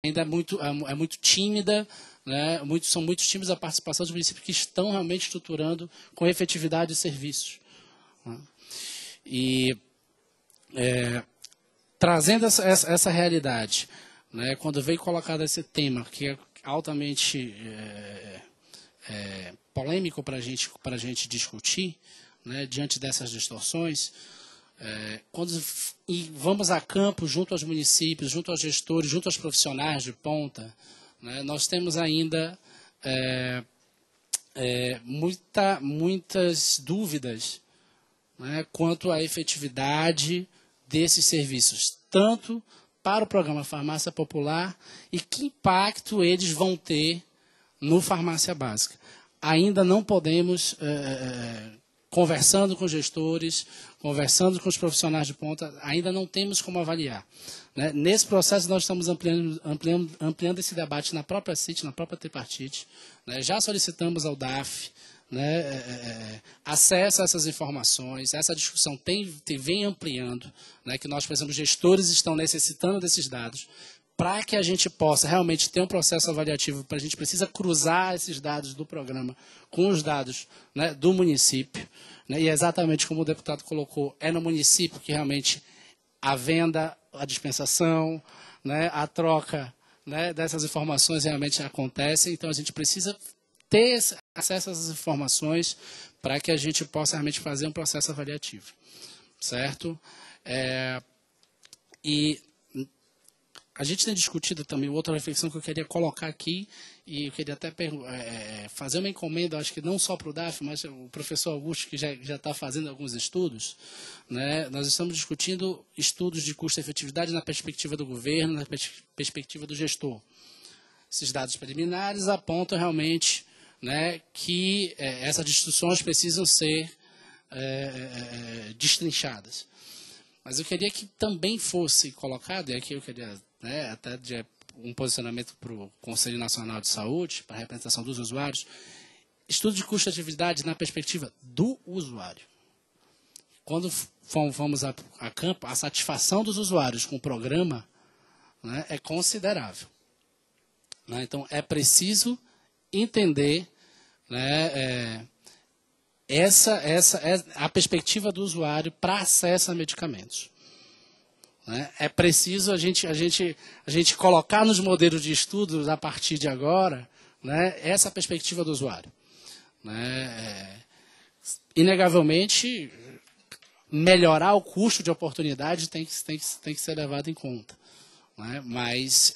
ainda é muito tímida, né? São muito tímidos a participação dos municípios que estão realmente estruturando com efetividade os serviços. Né? E trazendo essa realidade, né? Quando veio colocado esse tema, que é altamente polêmico para a gente discutir, né? Diante dessas distorções, quando vamos a campo junto aos municípios, junto aos gestores, junto aos profissionais de ponta, né, nós temos ainda muitas dúvidas, né, quanto à efetividade desses serviços, tanto para o programa Farmácia Popular e que impacto eles vão ter no Farmácia Básica. Ainda não podemos, conversando com gestores, conversando com os profissionais de ponta, ainda não temos como avaliar. Né? Nesse processo, nós estamos ampliando esse debate na própria CIT, na própria tripartite. Né? Já solicitamos ao DAF, né, acesso a essas informações, essa discussão vem ampliando, né, que nós precisamos, gestores estão necessitando desses dados, para que a gente possa realmente ter um processo avaliativo, a gente precisa cruzar esses dados do programa com os dados, né, do município. Né, e é exatamente como o deputado colocou, é no município que realmente a venda, a dispensação, né, a troca, né, dessas informações realmente acontece. Então, a gente precisa ter acesso a essas informações para que a gente possa realmente fazer um processo avaliativo. Certo? E a gente tem discutido também outra reflexão que eu queria colocar aqui, e eu queria até fazer uma encomenda, acho que não só para o DAF, mas o professor Augusto, que já está fazendo alguns estudos. Né? Nós estamos discutindo estudos de custo-efetividade na perspectiva do governo, na perspectiva do gestor. Esses dados preliminares apontam realmente, né, que essas discussões precisam ser destrinchadas. Mas eu queria que também fosse colocado, e aqui eu queria, né, até de um posicionamento para o Conselho Nacional de Saúde, para a representação dos usuários, estudo de custo-atividade na perspectiva do usuário. Quando vamos a campo, a satisfação dos usuários com o programa, né, é considerável. Né? Então, é preciso entender, né, a perspectiva do usuário para acesso a medicamentos. Né? É preciso a gente colocar nos modelos de estudos, a partir de agora, né, essa perspectiva do usuário. Né? Inegavelmente, melhorar o custo de oportunidade tem que ser levado em conta. Né? Mas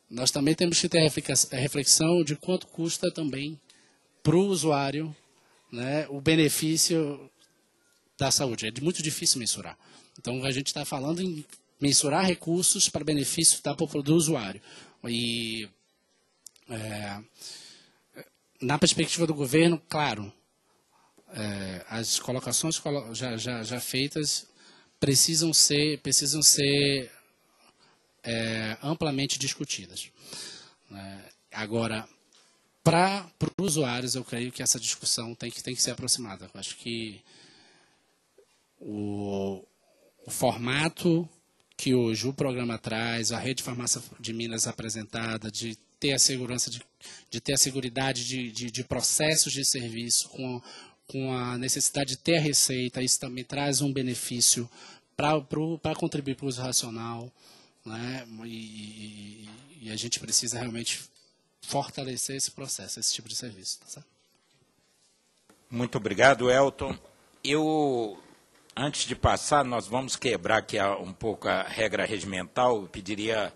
nós também temos que ter a reflexão de quanto custa também para o usuário, né, o benefício da saúde. É muito difícil mensurar. Então, a gente está falando em mensurar recursos para benefício do usuário. E, na perspectiva do governo, claro, as colocações já feitas precisam ser amplamente discutidas. Agora, para os usuários, eu creio que essa discussão tem que ser aproximada. Eu acho que o formato que hoje o programa traz, a rede de farmácia de Minas apresentada, de ter a segurança, de ter a seguridade de processos de serviço com a necessidade de ter a receita, isso também traz um benefício para contribuir para o uso racional. Né? E a gente precisa realmente fortalecer esse processo, esse tipo de serviço. Tá certo? Muito obrigado, Elton. Antes de passar, nós vamos quebrar aqui um pouco a regra regimental. Eu pediria,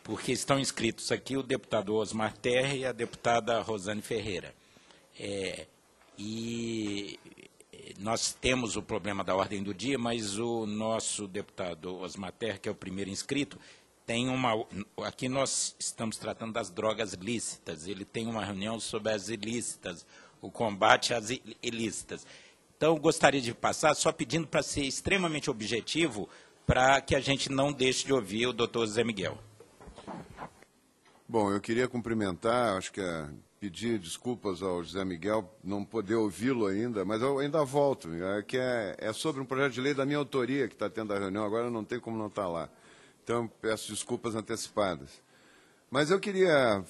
porque estão inscritos aqui o deputado Osmar Terra e a deputada Rosane Ferreira. E nós temos o problema da ordem do dia, mas o nosso deputado Osmar Terra, que é o primeiro inscrito, aqui nós estamos tratando das drogas lícitas, ele tem uma reunião sobre as ilícitas, o combate às ilícitas. Então, eu gostaria de passar só pedindo para ser extremamente objetivo, para que a gente não deixe de ouvir o doutor Zé Miguel. Bom, eu queria cumprimentar, acho que pedir desculpas ao José Miguel, não poder ouvi-lo ainda, mas eu ainda volto, que é sobre um projeto de lei da minha autoria que está tendo a reunião, agora não tem como não estar lá. Então, peço desculpas antecipadas. Mas eu queria...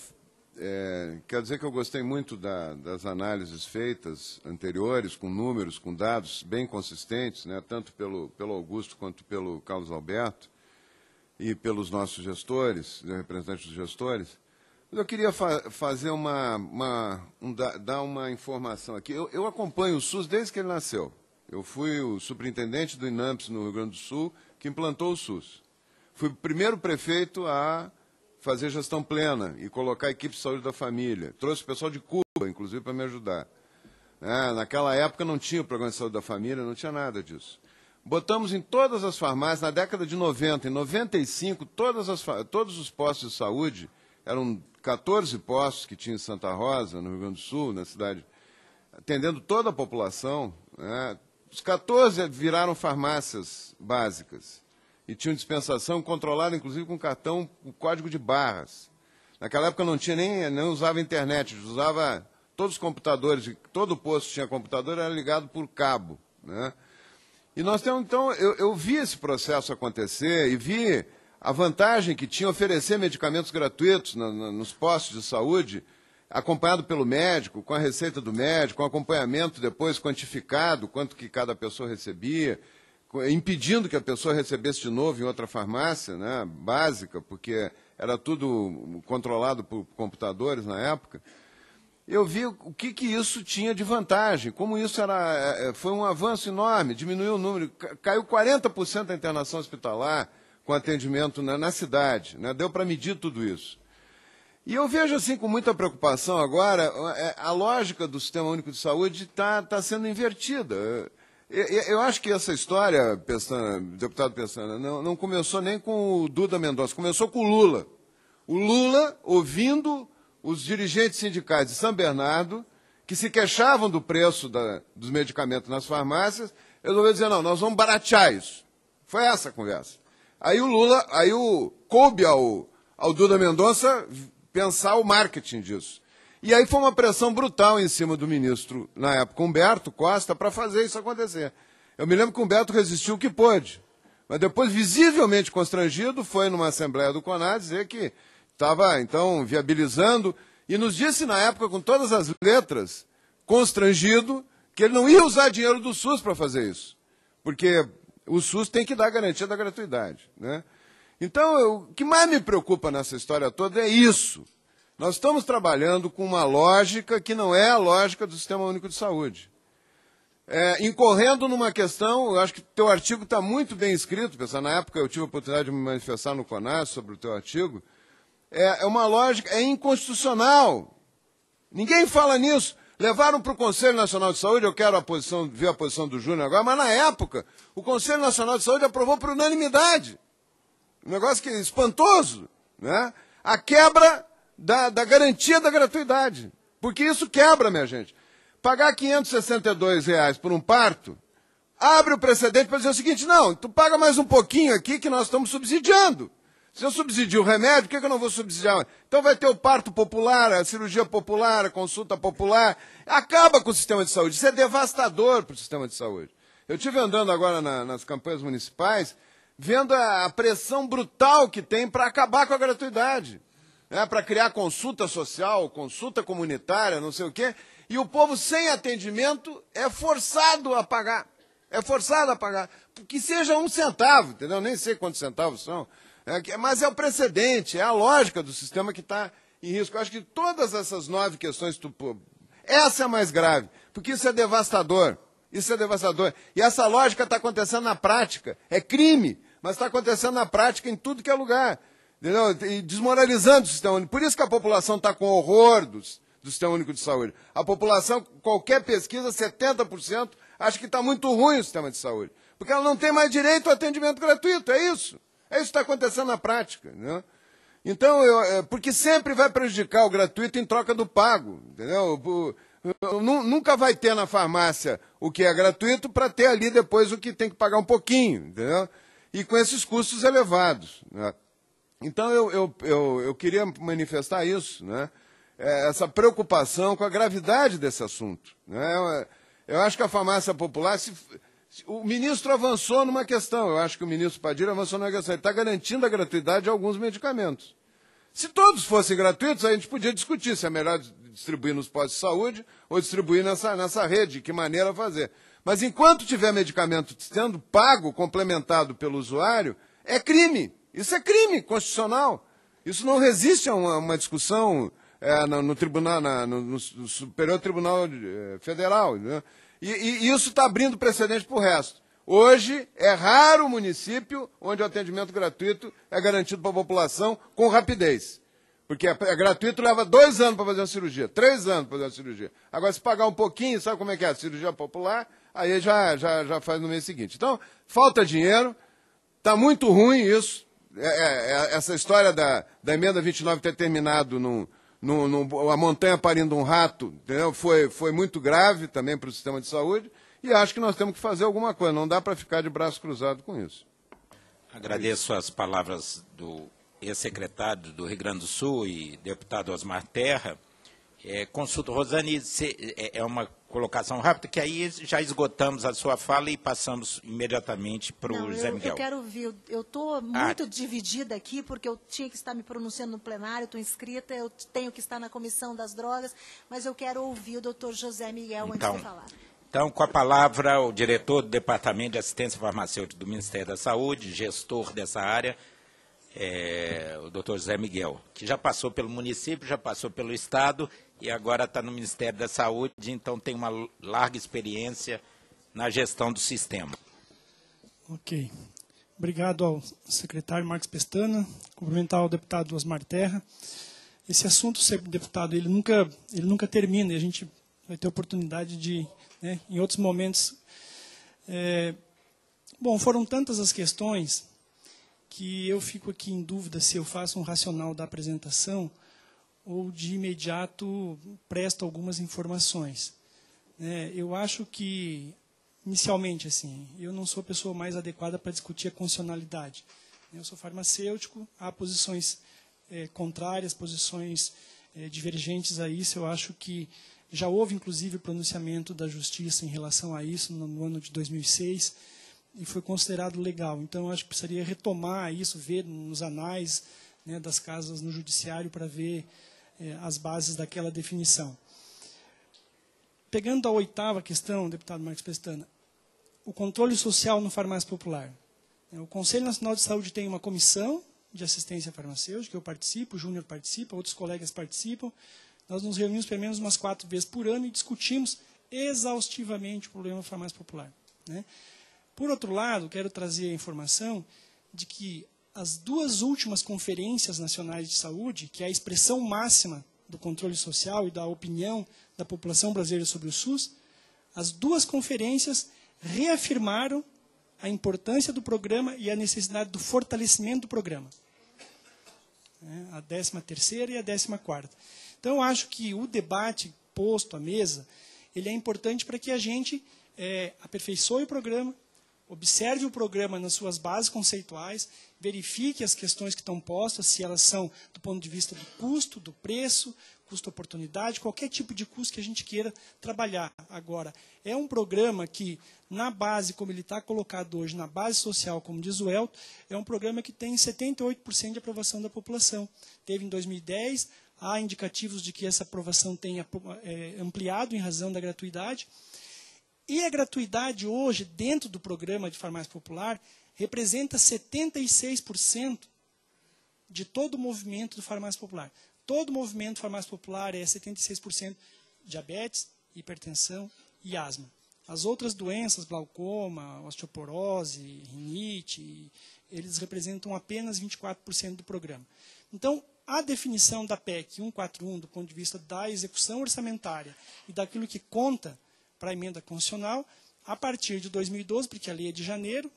quero dizer que eu gostei muito das análises feitas anteriores, com números, com dados bem consistentes, né, tanto pelo Augusto quanto pelo Carlos Alberto, e pelos nossos gestores, representantes dos gestores. Mas eu queria fazer dar uma informação aqui. Eu acompanho o SUS desde que ele nasceu. Eu fui o superintendente do INAMPS no Rio Grande do Sul, que implantou o SUS. Fui o primeiro prefeito a fazer gestão plena e colocar a equipe de saúde da família. Trouxe o pessoal de Cuba, inclusive, para me ajudar. Naquela época não tinha o programa de saúde da família, não tinha nada disso. Botamos em todas as farmácias, na década de 90, em 95, todos os postos de saúde, eram 14 postos que tinha em Santa Rosa, no Rio Grande do Sul, na cidade, atendendo toda a população, né? Os 14 viraram farmácias básicas e tinham dispensação controlada, inclusive, com cartão, o código de barras. Naquela época não usava internet, usava todos os computadores, todo posto tinha computador, era ligado por cabo, né? E nós temos, então, eu vi esse processo acontecer e vi a vantagem que tinha oferecer medicamentos gratuitos nos postos de saúde, acompanhado pelo médico, com a receita do médico, com acompanhamento depois quantificado, quanto que cada pessoa recebia, impedindo que a pessoa recebesse de novo em outra farmácia, né, básica, porque era tudo controlado por computadores na época. Eu vi o que isso tinha de vantagem, como isso foi um avanço enorme, diminuiu o número, caiu 40% da internação hospitalar com atendimento na cidade, né, deu para medir tudo isso. E eu vejo assim com muita preocupação agora, a lógica do Sistema Único de Saúde está sendo invertida. Eu acho que essa história, deputado Pestana, não começou nem com o Duda Mendonça, começou com o Lula. O Lula, ouvindo os dirigentes sindicais de São Bernardo, que se queixavam do preço dos medicamentos nas farmácias, resolveu dizer, não, nós vamos baratear isso. Foi essa a conversa. Aí coube ao Duda Mendonça pensar o marketing disso. E aí foi uma pressão brutal em cima do ministro, na época, Humberto Costa, para fazer isso acontecer. Eu me lembro que o Humberto resistiu o que pôde, mas depois, visivelmente constrangido, foi numa assembleia do CONAD dizer que estava, então, viabilizando, e nos disse, na época, com todas as letras, constrangido, que ele não ia usar dinheiro do SUS para fazer isso, porque o SUS tem que dar a garantia da gratuidade, né? Então, o que mais me preocupa nessa história toda é isso. Nós estamos trabalhando com uma lógica que não é a lógica do Sistema Único de Saúde. Incorrendo numa questão, eu acho que o teu artigo está muito bem escrito, pessoal. Na época eu tive a oportunidade de me manifestar no CONAS sobre o teu artigo. É uma lógica, é inconstitucional. Ninguém fala nisso. Levaram para o Conselho Nacional de Saúde, eu quero ver a posição do Júnior agora, mas na época o Conselho Nacional de Saúde aprovou por unanimidade. Um negócio que é espantoso, né? A quebra da garantia da gratuidade. Porque isso quebra, minha gente. Pagar R$ 562 por um parto, abre o precedente para dizer o seguinte, não, tu paga mais um pouquinho aqui que nós estamos subsidiando. Se eu subsidio o remédio, por que eu não vou subsidiar? Então vai ter o parto popular, a cirurgia popular, a consulta popular. Acaba com o sistema de saúde. Isso é devastador para o sistema de saúde. Eu estive andando agora nas campanhas municipais, vendo a pressão brutal que tem para acabar com a gratuidade, né? Para criar consulta social, consulta comunitária, não sei o quê, e o povo sem atendimento é forçado a pagar. É forçado a pagar. Que seja um centavo, entendeu? Nem sei quantos centavos são. Mas é o precedente, é a lógica do sistema que está em risco. Eu acho que todas essas 9 questões, essa é a mais grave, porque isso é devastador. Isso é devastador. E essa lógica está acontecendo na prática. É crime, mas está acontecendo na prática em tudo que é lugar. Entendeu? E desmoralizando o sistema único. Por isso que a população está com horror do Sistema Único de Saúde. A população, qualquer pesquisa, 70%, acha que está muito ruim o sistema de saúde. Porque ela não tem mais direito ao atendimento gratuito. É isso. É isso que está acontecendo na prática. Né? Então, porque sempre vai prejudicar o gratuito em troca do pago. Entendeu? Nunca vai ter na farmácia o que é gratuito para ter ali depois o que tem que pagar um pouquinho. Entendeu? E com esses custos elevados. Né? Então, eu queria manifestar isso, né? Essa preocupação com a gravidade desse assunto. Né? Eu acho que a farmácia popular, O ministro avançou numa questão, eu acho que o ministro Padilha avançou numa questão, ele está garantindo a gratuidade de alguns medicamentos. Se todos fossem gratuitos, a gente podia discutir se é melhor distribuir nos postos de saúde ou distribuir nessa rede, de que maneira fazer. Mas enquanto tiver medicamento sendo pago, complementado pelo usuário, é crime. Isso é crime constitucional. Isso não resiste a uma discussão no tribunal, no Superior Tribunal Federal. Né? E isso está abrindo precedente para o resto. Hoje, é raro o município onde o atendimento gratuito é garantido para a população com rapidez. Porque é gratuito, leva 2 anos para fazer uma cirurgia, 3 anos para fazer uma cirurgia. Agora, se pagar um pouquinho, sabe como é que é? A cirurgia popular, aí já faz no mês seguinte. Então, falta dinheiro, está muito ruim isso. Essa história da emenda 29 ter terminado a montanha parindo um rato, entendeu? Foi muito grave também para o sistema de saúde, e acho que nós temos que fazer alguma coisa, não dá para ficar de braço cruzado com isso. Agradeço as palavras do ex-secretário do Rio Grande do Sul e deputado Osmar Terra. Consulta, Rosane, é uma colocação rápida, que aí já esgotamos a sua fala e passamos imediatamente para o José Miguel. Eu quero ouvir, eu estou muito dividida aqui, porque eu tinha que estar me pronunciando no plenário, estou inscrita, eu tenho que estar na Comissão das Drogas, mas eu quero ouvir o doutor José Miguel antes de falar. Então, com a palavra, o diretor do Departamento de Assistência Farmacêutica do Ministério da Saúde, gestor dessa área, o doutor José Miguel, que já passou pelo município, já passou pelo Estado e agora está no Ministério da Saúde, então tem uma larga experiência na gestão do sistema. Ok. Obrigado ao secretário Marcos Pestana, cumprimentar ao deputado Osmar Terra. Esse assunto, deputado, ele nunca termina, e a gente vai ter oportunidade de, em outros momentos. Bom, foram tantas as questões que eu fico aqui em dúvida se eu faço um racional da apresentação ou de imediato presto algumas informações. Eu acho que, inicialmente, assim, eu não sou a pessoa mais adequada para discutir a constitucionalidade. Eu sou farmacêutico, há posições contrárias, posições divergentes a isso. Eu acho que já houve, inclusive, o pronunciamento da Justiça em relação a isso no ano de 2006, e foi considerado legal. Então, eu acho que precisaria retomar isso, ver nos anais das casas no judiciário para ver as bases daquela definição. Pegando a 8ª questão, deputado Marcos Pestana, o controle social no farmácia popular. O Conselho Nacional de Saúde tem uma comissão de assistência farmacêutica, eu participo, o Júnior participa, outros colegas participam. Nós nos reunimos pelo menos umas 4 vezes por ano e discutimos exaustivamente o problema da farmácia popular. Por outro lado, quero trazer a informação de que as 2 últimas conferências nacionais de saúde, que é a expressão máxima do controle social e da opinião da população brasileira sobre o SUS, as 2 conferências reafirmaram a importância do programa e a necessidade do fortalecimento do programa. A 13ª e a 14ª. Então, eu acho que o debate posto à mesa, ele é importante para que a gente aperfeiçoe o programa, observe o programa nas suas bases conceituais, verifique as questões que estão postas, se elas são do ponto de vista do custo, do preço, custo-oportunidade, qualquer tipo de custo que a gente queira trabalhar. Agora, é um programa que, na base, como ele está colocado hoje, na base social, como diz o Elton, é um programa que tem 78% de aprovação da população. Teve em 2010, há indicativos de que essa aprovação tenha ampliado em razão da gratuidade. E a gratuidade hoje, dentro do programa de farmácia popular, representa 76% de todo o movimento do farmácia popular. Todo o movimento do farmácia popular é 76% diabetes, hipertensão e asma. As outras doenças, glaucoma, osteoporose, rinite, eles representam apenas 24% do programa. Então, a definição da PEC 141, do ponto de vista da execução orçamentária e daquilo que conta para a emenda constitucional, a partir de 2012, porque a lei é de janeiro,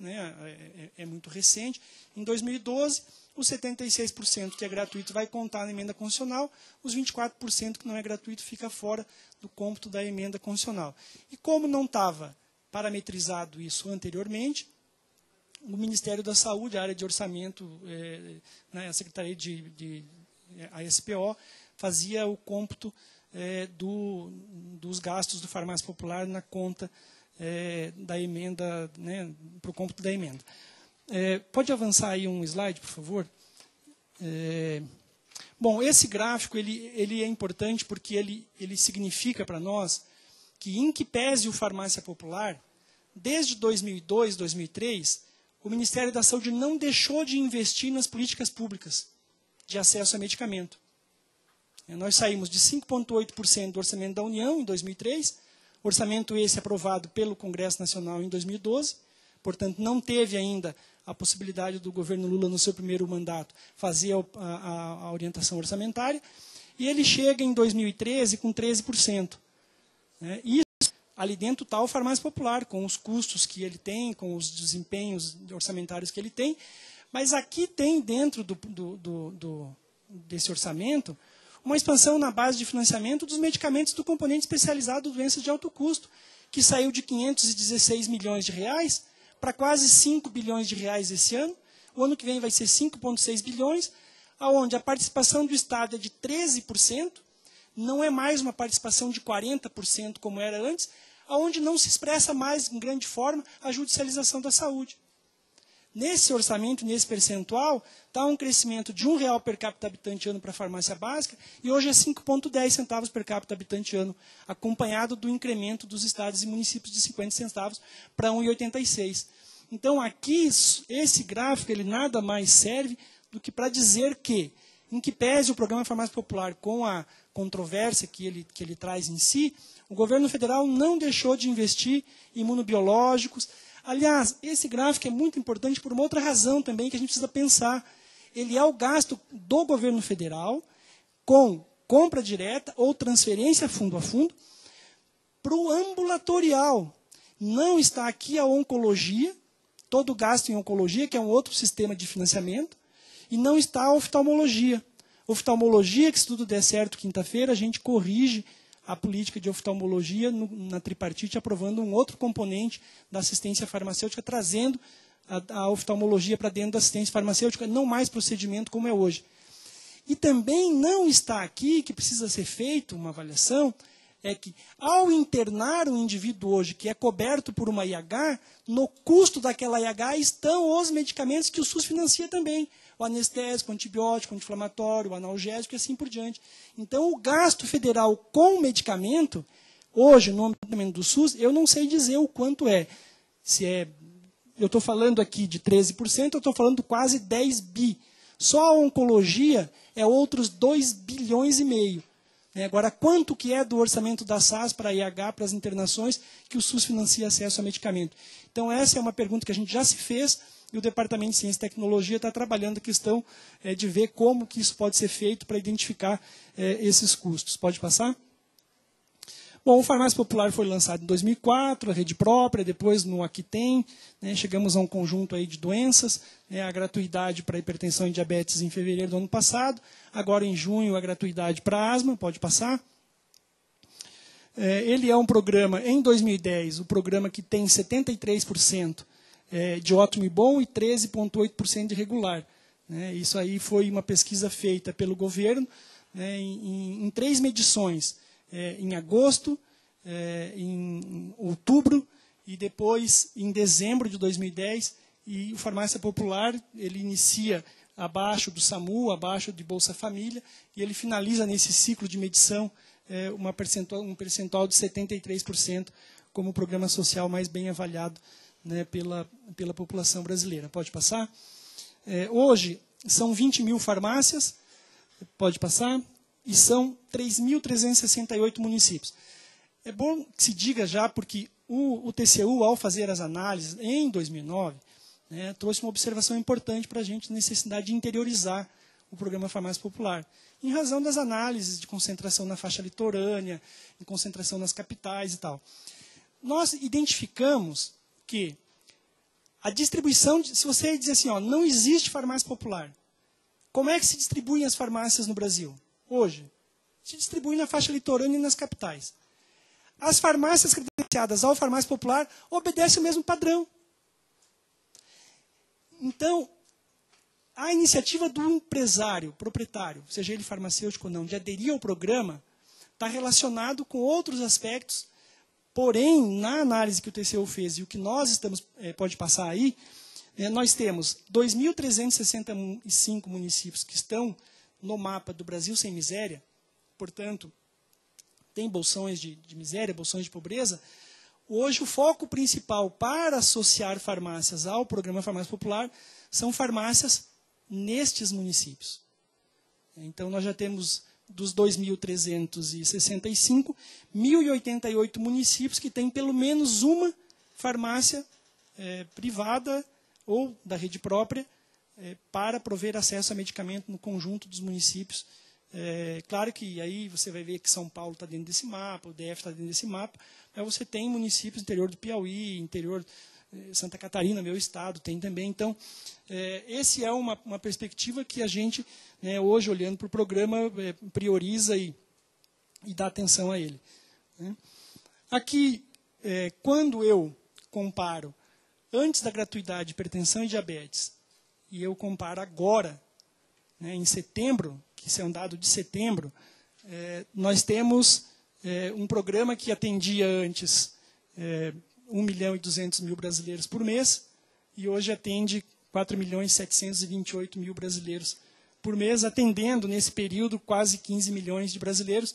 é muito recente, em 2012, os 76% que é gratuito vai contar na emenda constitucional, os 24% que não é gratuito fica fora do cômputo da emenda constitucional. E como não estava parametrizado isso anteriormente, o Ministério da Saúde, a área de orçamento, a Secretaria a SPO, fazia o cômputo dos gastos do farmácia popular na conta da emenda, né, para o cômputo da emenda. Pode avançar aí um slide, por favor? Bom, esse gráfico ele é importante porque ele significa para nós que, em que pese o farmácia popular, desde 2002, 2003, o Ministério da Saúde não deixou de investir nas políticas públicas de acesso a medicamento. Nós saímos de 5,8% do orçamento da União em 2003, orçamento esse aprovado pelo Congresso Nacional em 2012, portanto, não teve ainda a possibilidade do governo Lula, no seu primeiro mandato, fazer a orientação orçamentária, e ele chega em 2013 com 13%. Isso, ali dentro está o farmácia popular, com os custos que ele tem, com os desempenhos orçamentários que ele tem, mas aqui tem dentro desse orçamento uma expansão na base de financiamento dos medicamentos do componente especializado de doenças de alto custo, que saiu de 516 milhões de reais para quase 5 bilhões de reais esse ano. O ano que vem vai ser 5,6 bilhões, onde a participação do Estado é de 13%, não é mais uma participação de 40% como era antes, onde não se expressa mais, em grande forma, a judicialização da saúde. Nesse orçamento, nesse percentual, está um crescimento de R$1 per capita habitante ano para a farmácia básica, e hoje é 5,10 centavos per capita habitante ano, acompanhado do incremento dos estados e municípios de 50 centavos para 1,86. Então, aqui, esse gráfico ele nada mais serve do que para dizer que, em que pese o programa Farmácia Popular com a controvérsia que ele traz em si, o governo federal não deixou de investir em imunobiológicos. Aliás, esse gráfico é muito importante por uma outra razão também que a gente precisa pensar. Ele é o gasto do governo federal com compra direta ou transferência fundo a fundo para o ambulatorial. Não está aqui a oncologia, todo o gasto em oncologia, que é um outro sistema de financiamento, e não está a oftalmologia. Oftalmologia, que se tudo der certo quinta-feira, a gente corrige a política de oftalmologia na tripartite, aprovando um outro componente da assistência farmacêutica, trazendo a oftalmologia para dentro da assistência farmacêutica, não mais procedimento como é hoje. E também não está aqui, que precisa ser feita uma avaliação, é que ao internar um indivíduo hoje que é coberto por uma IH, no custo daquela IH estão os medicamentos que o SUS financia também. O anestésico, o antibiótico, o anti-inflamatório, o analgésico e assim por diante. Então, o gasto federal com medicamento, hoje, no âmbito do SUS, eu não sei dizer o quanto é. Eu estou falando aqui de 13%, eu estou falando quase 10 bi. Só a oncologia é outros 2 bilhões e meio. Agora, quanto que é do orçamento da SAS para a IH, para as internações, que o SUS financia acesso a medicamento? Então, essa é uma pergunta que a gente já se fez, e o Departamento de Ciência e Tecnologia está trabalhando a questão de ver como que isso pode ser feito para identificar esses custos. Pode passar? Bom, o Farmácia Popular foi lançado em 2004, a rede própria, depois no Aqui Tem, chegamos a um conjunto aí de doenças, a gratuidade para hipertensão e diabetes em fevereiro do ano passado, agora em junho a gratuidade para asma, pode passar. Ele é um programa, em 2010, o programa que tem 73% de ótimo e bom e 13,8% de regular. Isso aí foi uma pesquisa feita pelo governo em 3 medições, em agosto, em outubro e depois em dezembro de 2010. E o Farmácia Popular ele inicia abaixo do SAMU, abaixo de Bolsa Família, e ele finaliza nesse ciclo de medição um percentual de 73% como o programa social mais bem avaliado pela população brasileira. Pode passar? Hoje, são 20 mil farmácias, pode passar, e são 3.368 municípios. É bom que se diga já, porque o TCU, ao fazer as análises em 2009, trouxe uma observação importante para a gente, a necessidade de interiorizar o programa Farmácia Popular, em razão das análises de concentração na faixa litorânea, de concentração nas capitais e tal. Nós identificamos que a distribuição, se você dizer assim, não existe farmácia popular, como é que se distribuem as farmácias no Brasil? Hoje, se distribuem na faixa litorânea e nas capitais. As farmácias credenciadas ao Farmácia Popular obedecem o mesmo padrão. Então, a iniciativa do empresário, proprietário, seja ele farmacêutico ou não, de aderir ao programa, está relacionado com outros aspectos Porém, na análise que o TCU fez e o que nós estamos, pode passar aí, nós temos 2.365 municípios que estão no mapa do Brasil Sem Miséria, portanto, tem bolsões de miséria, bolsões de pobreza. Hoje, o foco principal para associar farmácias ao programa Farmácia Popular são farmácias nestes municípios. Então, nós já temos, dos 2.365, 1.088 municípios que têm pelo menos uma farmácia privada ou da rede própria para prover acesso a medicamento no conjunto dos municípios. Claro que aí você vai ver que São Paulo está dentro desse mapa, o DF está dentro desse mapa, mas você tem municípios no interior do Piauí, interior Santa Catarina, meu estado, tem também. Então, essa é uma perspectiva que a gente, hoje, olhando para o programa, prioriza e dá atenção a ele. Aqui, quando eu comparo antes da gratuidade hipertensão e diabetes, e eu comparo agora, em setembro, que isso é um dado de setembro, nós temos um programa que atendia antes 1.200.000 brasileiros por mês, e hoje atende 4.728.000 brasileiros por mês, atendendo nesse período quase 15 milhões de brasileiros.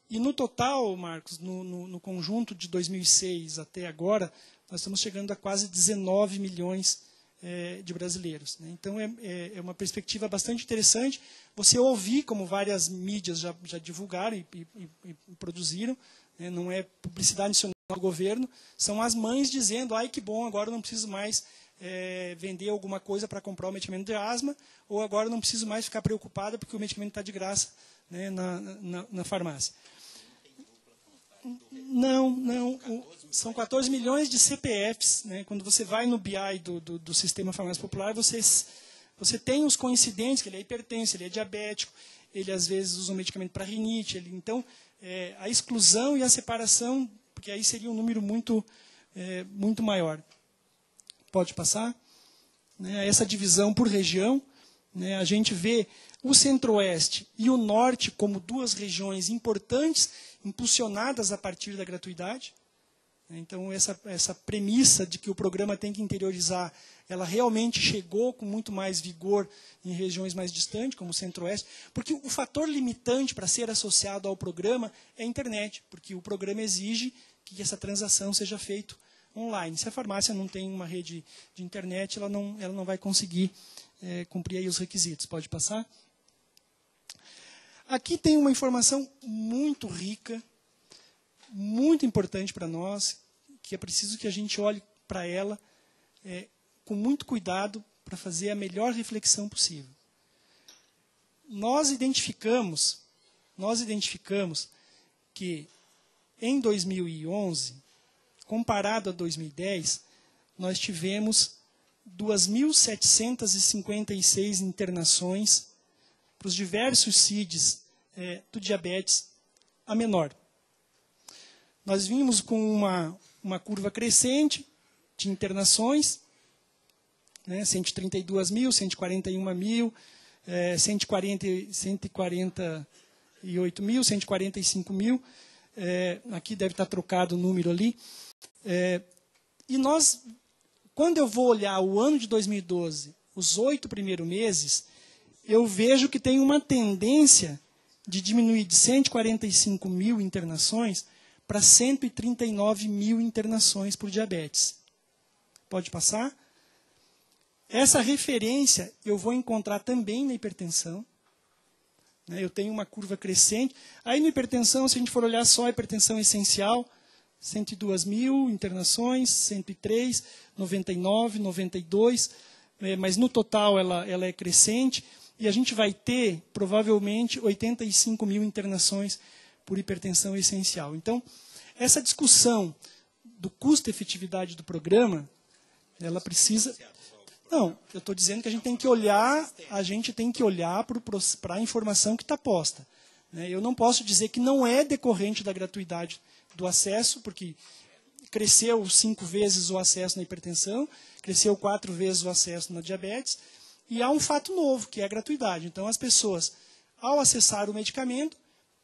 E no total, Marcos, no conjunto de 2006 até agora, nós estamos chegando a quase 19 milhões de brasileiros. Então, é uma perspectiva bastante interessante. Você ouvir, como várias mídias já divulgaram e produziram, não é publicidade nacional do governo, são as mães dizendo, ai, que bom, agora eu não preciso mais vender alguma coisa para comprar o medicamento de asma, ou agora eu não preciso mais ficar preocupada porque o medicamento está de graça na farmácia. Não. São 14 milhões de CPFs. Quando você vai no BI do Sistema Farmácia Popular, você tem os coincidentes, que ele é hipertenso, ele é diabético, ele às vezes usa um medicamento para rinite. Então, a exclusão e a separação, porque aí seria um número muito maior. Pode passar? Essa divisão por região, a gente vê o Centro-Oeste e o Norte como duas regiões importantes, impulsionadas a partir da gratuidade. Então, essa premissa de que o programa tem que interiorizar, ela realmente chegou com muito mais vigor em regiões mais distantes, como o Centro-Oeste, porque o fator limitante para ser associado ao programa é a internet, porque o programa exige que essa transação seja feita online. Se a farmácia não tem uma rede de internet, ela não vai conseguir cumprir aí os requisitos. Pode passar? Aqui tem uma informação muito rica, muito importante para nós, que é preciso que a gente olhe para ela com muito cuidado para fazer a melhor reflexão possível. Nós identificamos que em 2011, comparado a 2010, nós tivemos 2.756 internações para os diversos CIDs do diabetes a menor. Nós vimos com uma curva crescente de internações, 132 mil, 141 mil, 148 mil, 145 mil. Aqui deve estar trocado o número ali. E quando eu vou olhar o ano de 2012, os 8 primeiros meses, eu vejo que tem uma tendência de diminuir de 145 mil internações para 139 mil internações por diabetes. Pode passar? Essa referência eu vou encontrar também na hipertensão. Eu tenho uma curva crescente. Aí na hipertensão, se a gente for olhar só a hipertensão essencial, 102 mil internações, 103, 99, 92, mas no total ela é crescente. E a gente vai ter, provavelmente, 85 mil internações por hipertensão essencial. Então, essa discussão do custo-efetividade do programa, ela precisa... Não, eu estou dizendo que a gente tem que olhar para a informação que está posta. Eu não posso dizer que não é decorrente da gratuidade do acesso, porque cresceu 5 vezes o acesso na hipertensão, cresceu 4 vezes o acesso na diabetes, e há um fato novo, que é a gratuidade. Então, as pessoas, ao acessar o medicamento,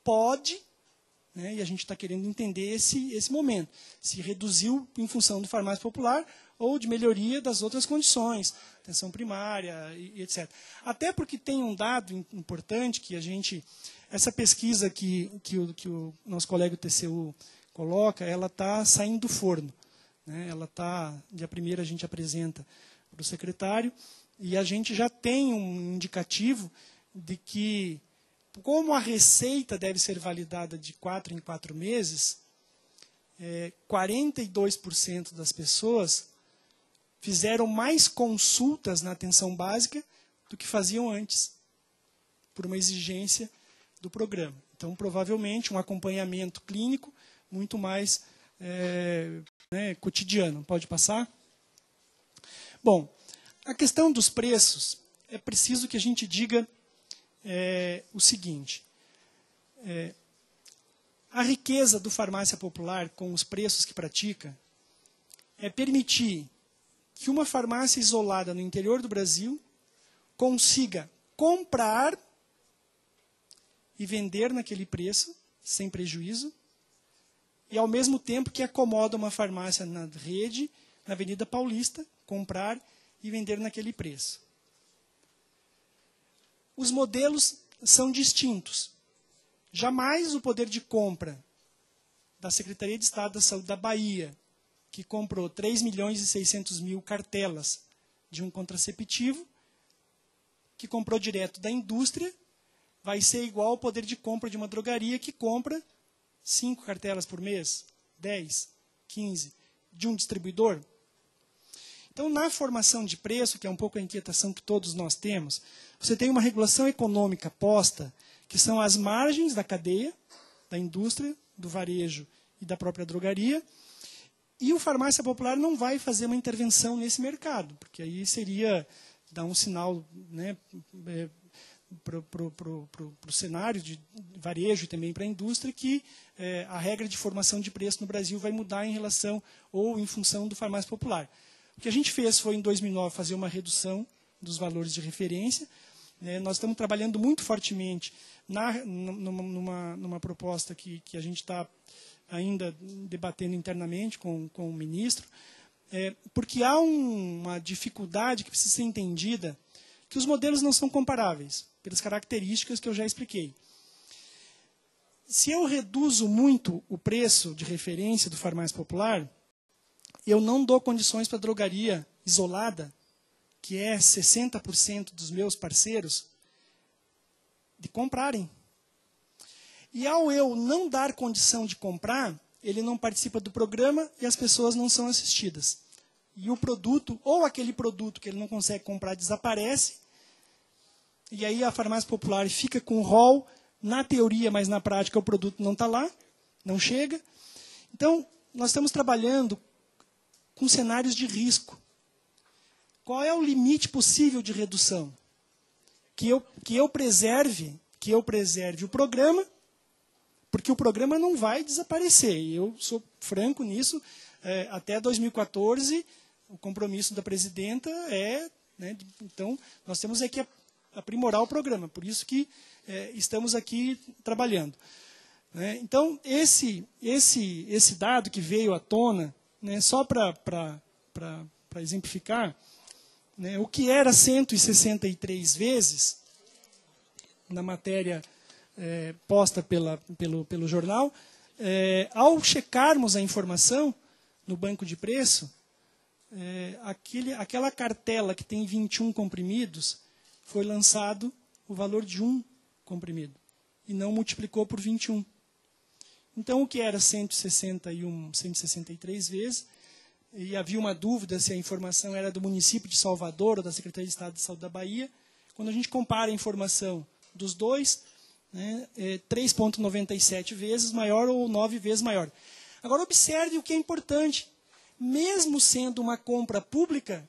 pode né, e a gente está querendo entender esse momento. Se reduziu em função do farmácia popular ou de melhoria das outras condições, atenção primária e etc. Até porque tem um dado importante que essa pesquisa que o nosso colega do TCU coloca, ela está saindo do forno. Né? Ela está, dia 1º a gente apresenta para o secretário, e a gente já tem um indicativo de que, como a receita deve ser validada de 4 em 4 meses, 42% das pessoas fizeram mais consultas na atenção básica do que faziam antes, por uma exigência do programa. Então, provavelmente, um acompanhamento clínico muito mais cotidiano. Pode passar? Bom, a questão dos preços, é preciso que a gente diga o seguinte. A riqueza do farmácia popular, com os preços que pratica, é permitir que uma farmácia isolada no interior do Brasil consiga comprar e vender naquele preço, sem prejuízo, e ao mesmo tempo que acomoda uma farmácia na rede, na Avenida Paulista, comprar e vender naquele preço. Os modelos são distintos. Jamais o poder de compra da Secretaria de Estado da Saúde da Bahia, que comprou 3.600.000 cartelas de um contraceptivo, que comprou direto da indústria, vai ser igual ao poder de compra de uma drogaria que compra 5 cartelas por mês, 10, 15, de um distribuidor. Então, na formação de preço, que é um pouco a inquietação que todos nós temos, você tem uma regulação econômica posta, que são as margens da cadeia, da indústria, do varejo e da própria drogaria, e o farmácia popular não vai fazer uma intervenção nesse mercado, porque aí seria dar um sinal, né, para o cenário de varejo e também para a indústria, que a regra de formação de preço no Brasil vai mudar em relação ou em função do farmácia popular. O que a gente fez foi, em 2009, fazer uma redução dos valores de referência. Nós estamos trabalhando muito fortemente numa proposta que a gente está ainda debatendo internamente com o ministro, porque há uma dificuldade que precisa ser entendida, que os modelos não são comparáveis, pelas características que eu já expliquei. Se eu reduzo muito o preço de referência do farmácia popular, eu não dou condições para a drogaria isolada, que é 60% dos meus parceiros, de comprarem. E ao eu não dar condição de comprar, ele não participa do programa e as pessoas não são assistidas. E o produto, ou aquele produto que ele não consegue comprar, desaparece, e aí a farmácia popular fica com o rol, na teoria, mas na prática o produto não está lá, não chega. Então, nós estamos trabalhando com cenários de risco. Qual é o limite possível de redução? Que eu preserve o programa, porque o programa não vai desaparecer. E eu sou franco nisso. Até 2014, o compromisso da presidenta então, nós temos aqui aprimorar o programa. Por isso que estamos aqui trabalhando. Então, esse dado que veio à tona, só para exemplificar, o que era 163 vezes, na matéria posta pelo jornal, ao checarmos a informação no banco de preço, aquela cartela que tem 21 comprimidos, foi lançado o valor de 1 comprimido, e não multiplicou por 21. Então, o que era 163 vezes, e havia uma dúvida se a informação era do município de Salvador ou da Secretaria de Estado de Saúde da Bahia, quando a gente compara a informação dos dois, 3,97 vezes maior ou 9 vezes maior. Agora, observe o que é importante. Mesmo sendo uma compra pública,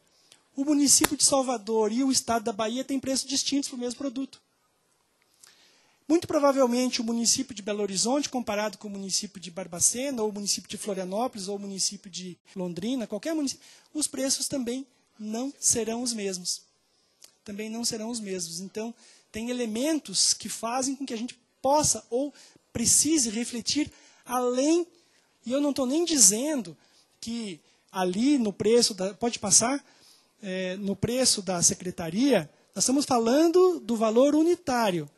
o município de Salvador e o Estado da Bahia têm preços distintos para o mesmo produto. Muito provavelmente o município de Belo Horizonte, comparado com o município de Barbacena, ou o município de Florianópolis, ou o município de Londrina, qualquer município, os preços também não serão os mesmos. Também não serão os mesmos. Então, tem elementos que fazem com que a gente possa ou precise refletir além, e eu não estou nem dizendo que ali no preço, pode passar, no preço da secretaria, nós estamos falando do valor unitário.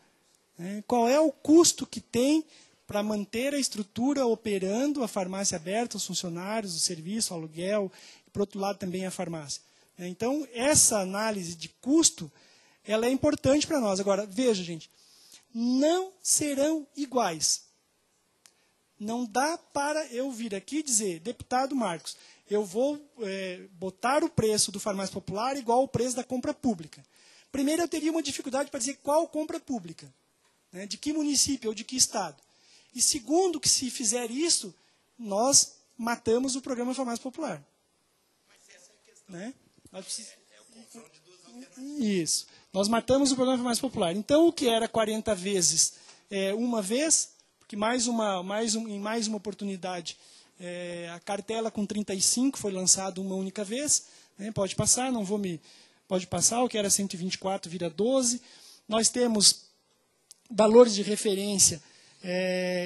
Qual é o custo que tem para manter a estrutura operando, a farmácia aberta, os funcionários, o serviço, o aluguel, e, por outro lado, também a farmácia. Então, essa análise de custo, ela é importante para nós. Agora, veja, gente, não serão iguais. Não dá para eu vir aqui e dizer, deputado Marcos, eu vou botar o preço do farmácia popular igual ao preço da compra pública. Primeiro, eu teria uma dificuldade para dizer qual compra pública, né, de que município ou de que estado. E segundo, que se fizer isso, nós matamos o programa Farmácia Popular. Mas essa é a questão. Né? É o confronto de duas alternativas. Isso. Nós matamos o programa Farmácia Popular. Então, o que era 40 vezes uma vez, porque em mais uma oportunidade, a cartela com 35 foi lançada uma única vez. Né? Pode passar, pode passar, o que era 124 vira 12. Nós temos valores de referência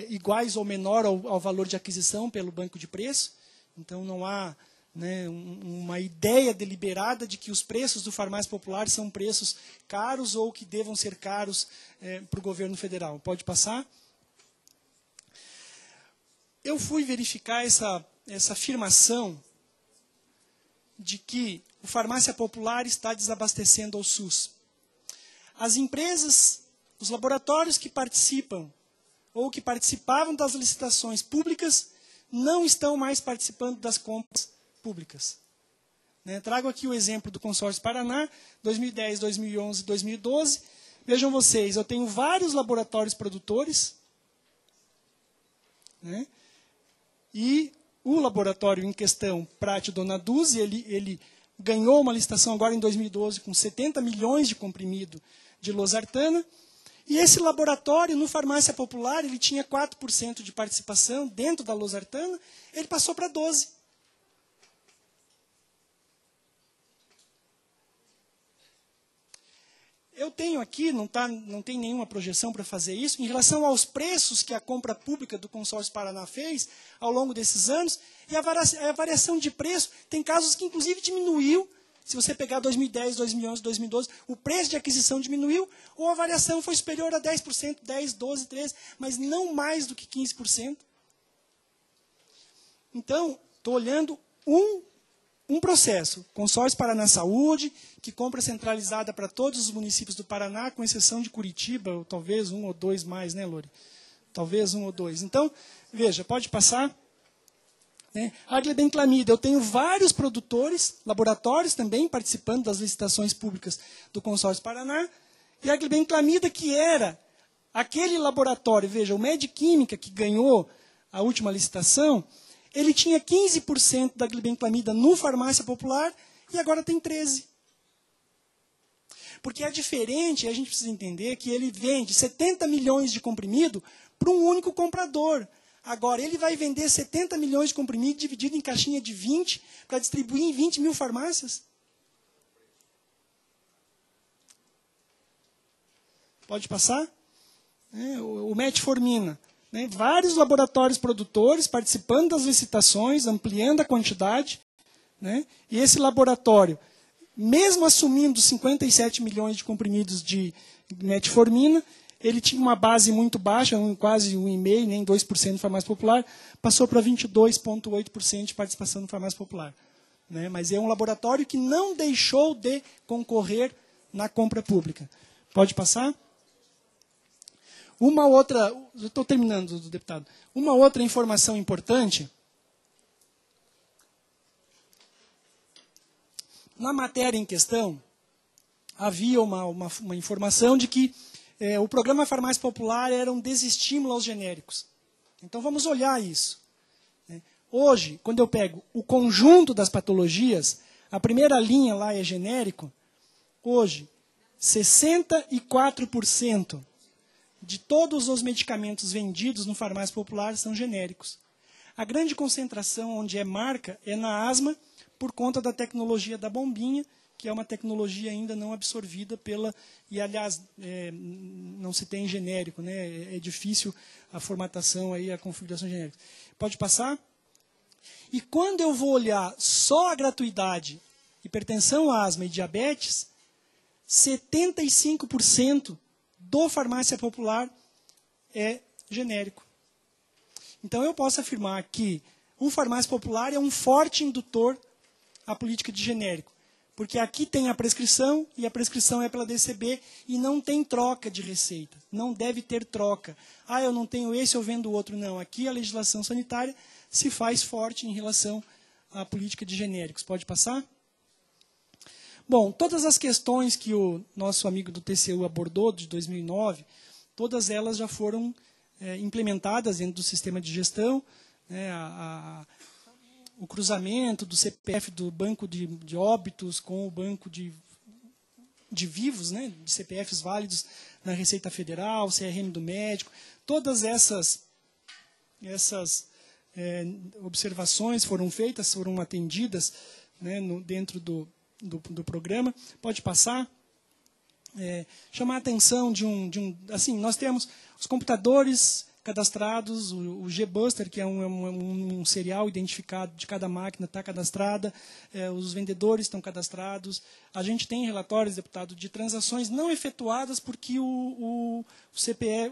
iguais ou menor ao valor de aquisição pelo banco de preço. Então, não há, né, uma ideia deliberada de que os preços do farmácia popular são preços caros ou que devam ser caros para o governo federal. Pode passar? Eu fui verificar essa afirmação de que o farmácia popular está desabastecendo ao SUS. As empresas, os laboratórios que participam ou que participavam das licitações públicas não estão mais participando das compras públicas. Trago aqui o exemplo do Consórcio Paraná, 2010, 2011, 2012. Vejam vocês, eu tenho vários laboratórios produtores, né? E o laboratório em questão, Prate Dona Dulce, ele ganhou uma licitação agora em 2012 com 70 milhões de comprimido de losartana. E esse laboratório, no Farmácia Popular, ele tinha 4% de participação dentro da losartana, ele passou para 12%. Eu tenho aqui, não tem nenhuma projeção para fazer isso, em relação aos preços que a compra pública do Consórcio Paraná fez ao longo desses anos, e a variação de preço, tem casos que inclusive diminuiu. Se você pegar 2010, 2011, 2012, o preço de aquisição diminuiu, ou a variação foi superior a 10%, 10%, 12%, 13%, mas não mais do que 15%. Então, estou olhando um processo, Consórcio Paraná Saúde, que compra centralizada para todos os municípios do Paraná, com exceção de Curitiba, ou talvez um ou dois mais, né, Lori? Talvez um ou dois. Então, veja, pode passar. Aglebenclamida, eu tenho vários produtores, laboratórios também participando das licitações públicas do Consórcio Paraná, e a Aglebenclamida, que era aquele laboratório, veja, o Medquímica, que ganhou a última licitação, ele tinha 15% da Aglebenclamida no Farmácia Popular e agora tem 13%. Porque é diferente, a gente precisa entender que ele vende 70 milhões de comprimido para um único comprador. Agora, ele vai vender 70 milhões de comprimido dividido em caixinha de 20 para distribuir em 20 mil farmácias? Pode passar? O Metformina. Vários laboratórios produtores participando das licitações, ampliando a quantidade. E esse laboratório, mesmo assumindo 57 milhões de comprimidos de Metformina, ele tinha uma base muito baixa, quase 1,5%, nem 2% de farmácia popular, passou para 22,8% de participação no farmácia popular. Mas é um laboratório que não deixou de concorrer na compra pública. Pode passar? Uma outra, estou terminando, deputado. Uma outra informação importante. Na matéria em questão, havia uma informação de que o programa Farmácia Popular era um desestímulo aos genéricos. Então, vamos olhar isso. Hoje, quando eu pego o conjunto das patologias, a primeira linha lá é genérico. Hoje, 64% de todos os medicamentos vendidos no Farmácia Popular são genéricos. A grande concentração onde é marca é na asma, por conta da tecnologia da bombinha, que é uma tecnologia ainda não absorvida pela... E, aliás, não se tem genérico, né? É difícil a formatação, aí, a configuração genérica. Pode passar? E quando eu vou olhar só a gratuidade, hipertensão, asma e diabetes, 75% do farmácia popular é genérico. Então, eu posso afirmar que o farmácia popular é um forte indutor à política de genérico. Porque aqui tem a prescrição, e a prescrição é pela DCB, e não tem troca de receita. Não deve ter troca. Ah, eu não tenho esse, eu vendo o outro. Não. Aqui a legislação sanitária se faz forte em relação à política de genéricos. Pode passar? Bom, todas as questões que o nosso amigo do TCU abordou, de 2009, todas elas já foram implementadas dentro do sistema de gestão, né, o cruzamento do CPF do banco de óbitos com o banco de vivos, né, de CPFs válidos na Receita Federal, CRM do médico, todas essas observações foram feitas, foram atendidas, né, dentro do programa. Pode passar. Chamar a atenção de um... Assim, nós temos os computadores cadastrados, o GBuster, que é um serial identificado de cada máquina, está cadastrada, os vendedores estão cadastrados. A gente tem relatórios, deputado, de transações não efetuadas porque o CPE,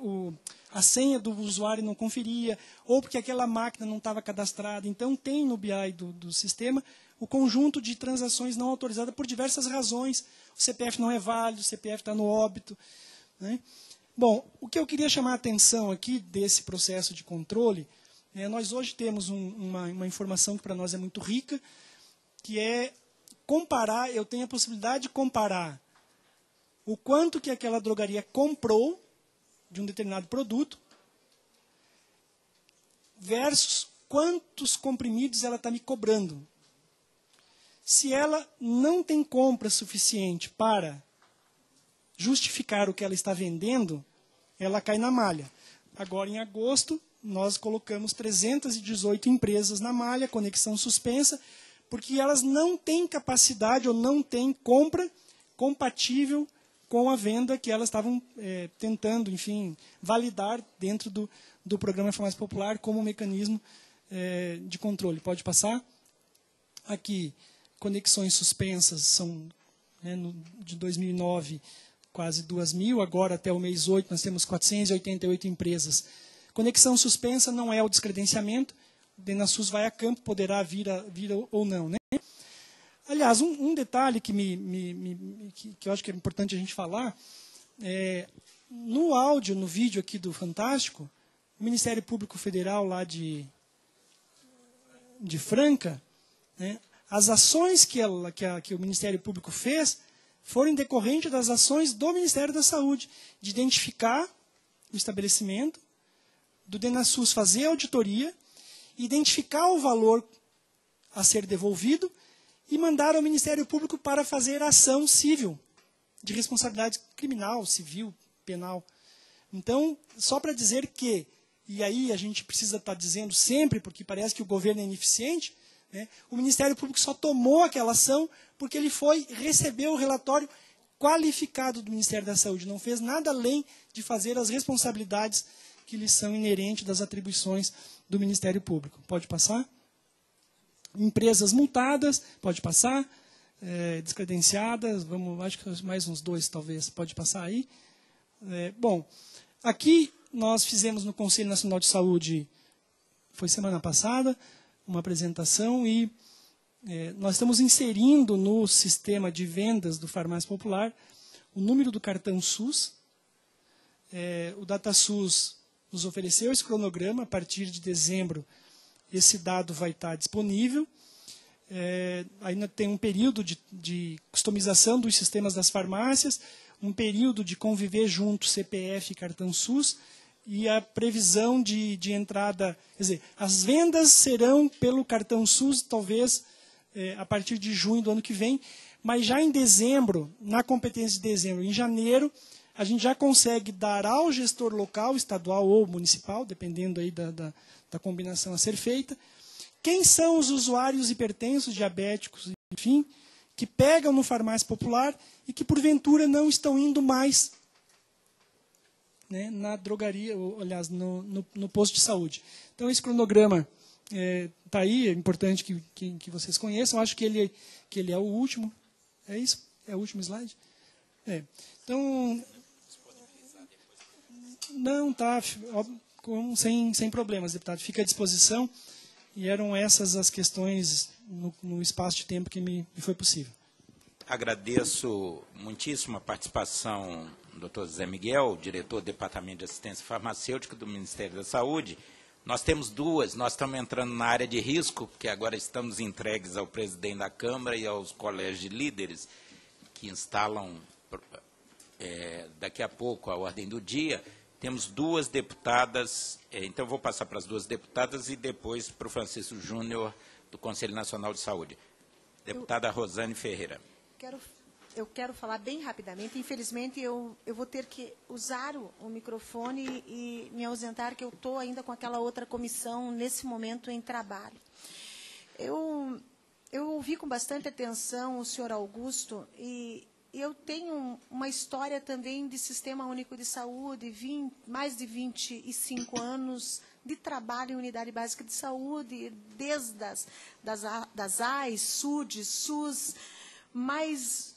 a senha do usuário não conferia, ou porque aquela máquina não estava cadastrada. Então, tem no BI do sistema o conjunto de transações não autorizadas por diversas razões. O CPF não é válido, o CPF está no óbito, né? Bom, o que eu queria chamar a atenção aqui desse processo de controle, nós hoje temos uma informação que para nós é muito rica, que é comparar, eu tenho a possibilidade de comparar o quanto que aquela drogaria comprou de um determinado produto versus quantos comprimidos ela está me cobrando. Se ela não tem compra suficiente para justificar o que ela está vendendo, ela cai na malha. Agora, em agosto, nós colocamos 318 empresas na malha, conexão suspensa, porque elas não têm capacidade ou não têm compra compatível com a venda que elas estavam tentando, enfim, validar dentro do programa Farmácia Popular como mecanismo de controle. Pode passar? Aqui, conexões suspensas são, de 2009, quase 2.000, agora até o mês 8 nós temos 488 empresas. Conexão suspensa não é o descredenciamento, o DenaSUS vai a campo, poderá vir ou não, né? Aliás, um detalhe que eu acho que é importante a gente falar, no áudio, no vídeo aqui do Fantástico, o Ministério Público Federal lá de Franca, né, as ações que o Ministério Público fez foram decorrentes das ações do Ministério da Saúde, de identificar o estabelecimento, do DenaSUS fazer a auditoria, identificar o valor a ser devolvido e mandar ao Ministério Público para fazer ação civil, de responsabilidade criminal, civil, penal. Então, só para dizer que, e aí a gente precisa estar dizendo sempre, porque parece que o governo é ineficiente, né, o Ministério Público só tomou aquela ação porque ele recebeu o relatório qualificado do Ministério da Saúde, não fez nada além de fazer as responsabilidades que lhes são inerentes das atribuições do Ministério Público. Pode passar? Empresas multadas, pode passar? Descredenciadas, acho que mais uns 2 talvez, pode passar aí? Bom, aqui nós fizemos no Conselho Nacional de Saúde, foi semana passada, uma apresentação e nós estamos inserindo no sistema de vendas do Farmácia Popular o número do cartão SUS. O DataSUS nos ofereceu esse cronograma. A partir de dezembro, esse dado vai estar disponível. Ainda tem um período de customização dos sistemas das farmácias, um período de conviver junto CPF e cartão SUS, e a previsão de entrada... Quer dizer, as vendas serão pelo cartão SUS, talvez, a partir de junho do ano que vem, mas já em dezembro, na competência de dezembro, em janeiro, a gente já consegue dar ao gestor local, estadual ou municipal, dependendo aí da combinação a ser feita, quem são os usuários hipertensos, diabéticos, enfim, que pegam no farmácia popular e que, porventura, não estão indo mais, né, na drogaria, ou, aliás, no posto de saúde. Então, esse cronograma está aí, é importante que vocês conheçam. Acho que ele é o último. É isso? É o último slide? Então, não, tá, sem problemas, deputado. Fica à disposição. E eram essas as questões no espaço de tempo que me foi possível. Agradeço muitíssimo a participação do Dr. José Miguel, diretor do Departamento de Assistência Farmacêutica do Ministério da Saúde. Nós temos duas, nós estamos entrando na área de risco, porque agora estamos entregues ao presidente da Câmara e aos colégios de líderes, que instalam daqui a pouco a ordem do dia. Temos duas deputadas, então eu vou passar para as duas deputadas e depois para o Francisco Júnior, do Conselho Nacional de Saúde. Deputada Rosane Ferreira. Eu quero falar bem rapidamente. Infelizmente, eu vou ter que usar o microfone e me ausentar, que eu estou ainda com aquela outra comissão, nesse momento, em trabalho. Eu ouvi com bastante atenção o senhor Augusto e eu tenho uma história também de Sistema Único de Saúde, mais de 25 anos de trabalho em Unidade Básica de Saúde, desde das AIS, SUD, SUS, mais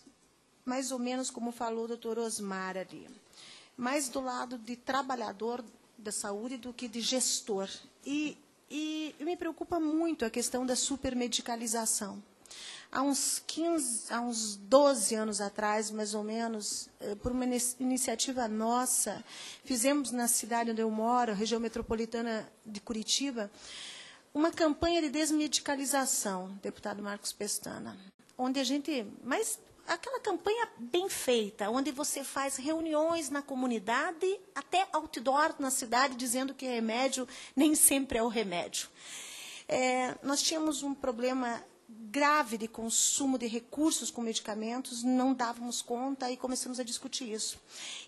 ou menos como falou o doutor Osmar ali, mais do lado de trabalhador da saúde do que de gestor. E me preocupa muito a questão da supermedicalização. Há uns 12 anos atrás, mais ou menos, por uma iniciativa nossa, fizemos na cidade onde eu moro, região metropolitana de Curitiba, uma campanha de desmedicalização, deputado Marcos Pestana, onde a gente... Mas aquela campanha bem feita, onde você faz reuniões na comunidade, até outdoor na cidade, dizendo que remédio nem sempre é o remédio. Nós tínhamos um problema grave de consumo de recursos com medicamentos, não dávamos conta e começamos a discutir isso.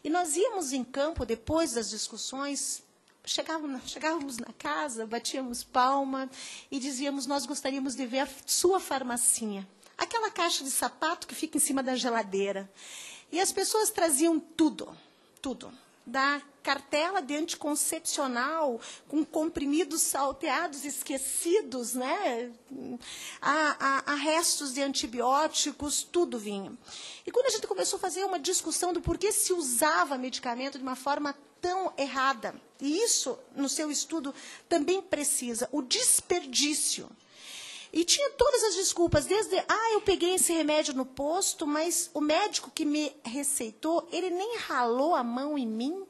E nós íamos em campo, depois das discussões, chegávamos na casa, batíamos palma e dizíamos, nós gostaríamos de ver a sua farmacinha. Aquela caixa de sapato que fica em cima da geladeira. E as pessoas traziam tudo, da cartela de anticoncepcional, com comprimidos salteados, esquecidos, né? a restos de antibióticos, tudo vinha. E quando a gente começou a fazer uma discussão do porquê se usava medicamento de uma forma tão errada, e isso, no seu estudo, também precisa, o desperdício. E tinha todas as desculpas, desde, eu peguei esse remédio no posto, mas o médico que me receitou, ele nem ralou a mão em mim,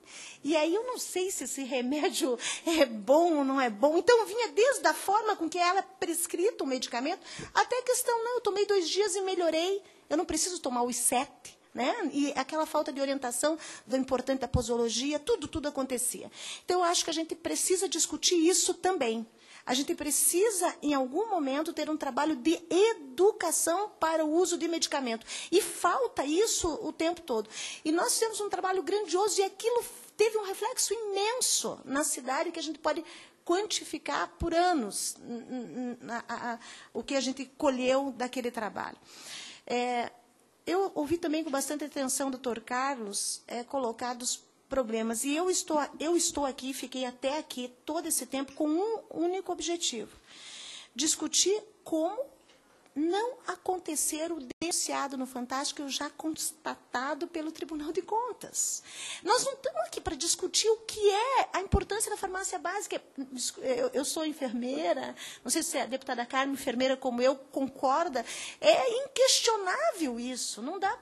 e aí eu não sei se esse remédio é bom ou não é bom. Então, vinha desde a forma com que ela é prescrito o medicamento, até a questão, não, eu tomei 2 dias e melhorei, eu não preciso tomar os 7. Né? E aquela falta de orientação do importante da posologia, tudo acontecia. Então, eu acho que a gente precisa discutir isso também. A gente precisa, em algum momento, ter um trabalho de educação para o uso de medicamento. E falta isso o tempo todo. E nós fizemos um trabalho grandioso e aquilo teve um reflexo imenso na cidade que a gente pode quantificar por anos o que a gente colheu daquele trabalho. Eu ouvi também com bastante atenção do Dr. Carlos colocados problemas. E eu estou aqui, fiquei até aqui todo esse tempo com um único objetivo: discutir como não acontecer o denunciado no Fantástico, já constatado pelo Tribunal de Contas. Nós não estamos aqui para discutir o que é a importância da farmácia básica. Eu sou enfermeira, não sei se a deputada Carmen, enfermeira como eu, concorda. É inquestionável isso, não dá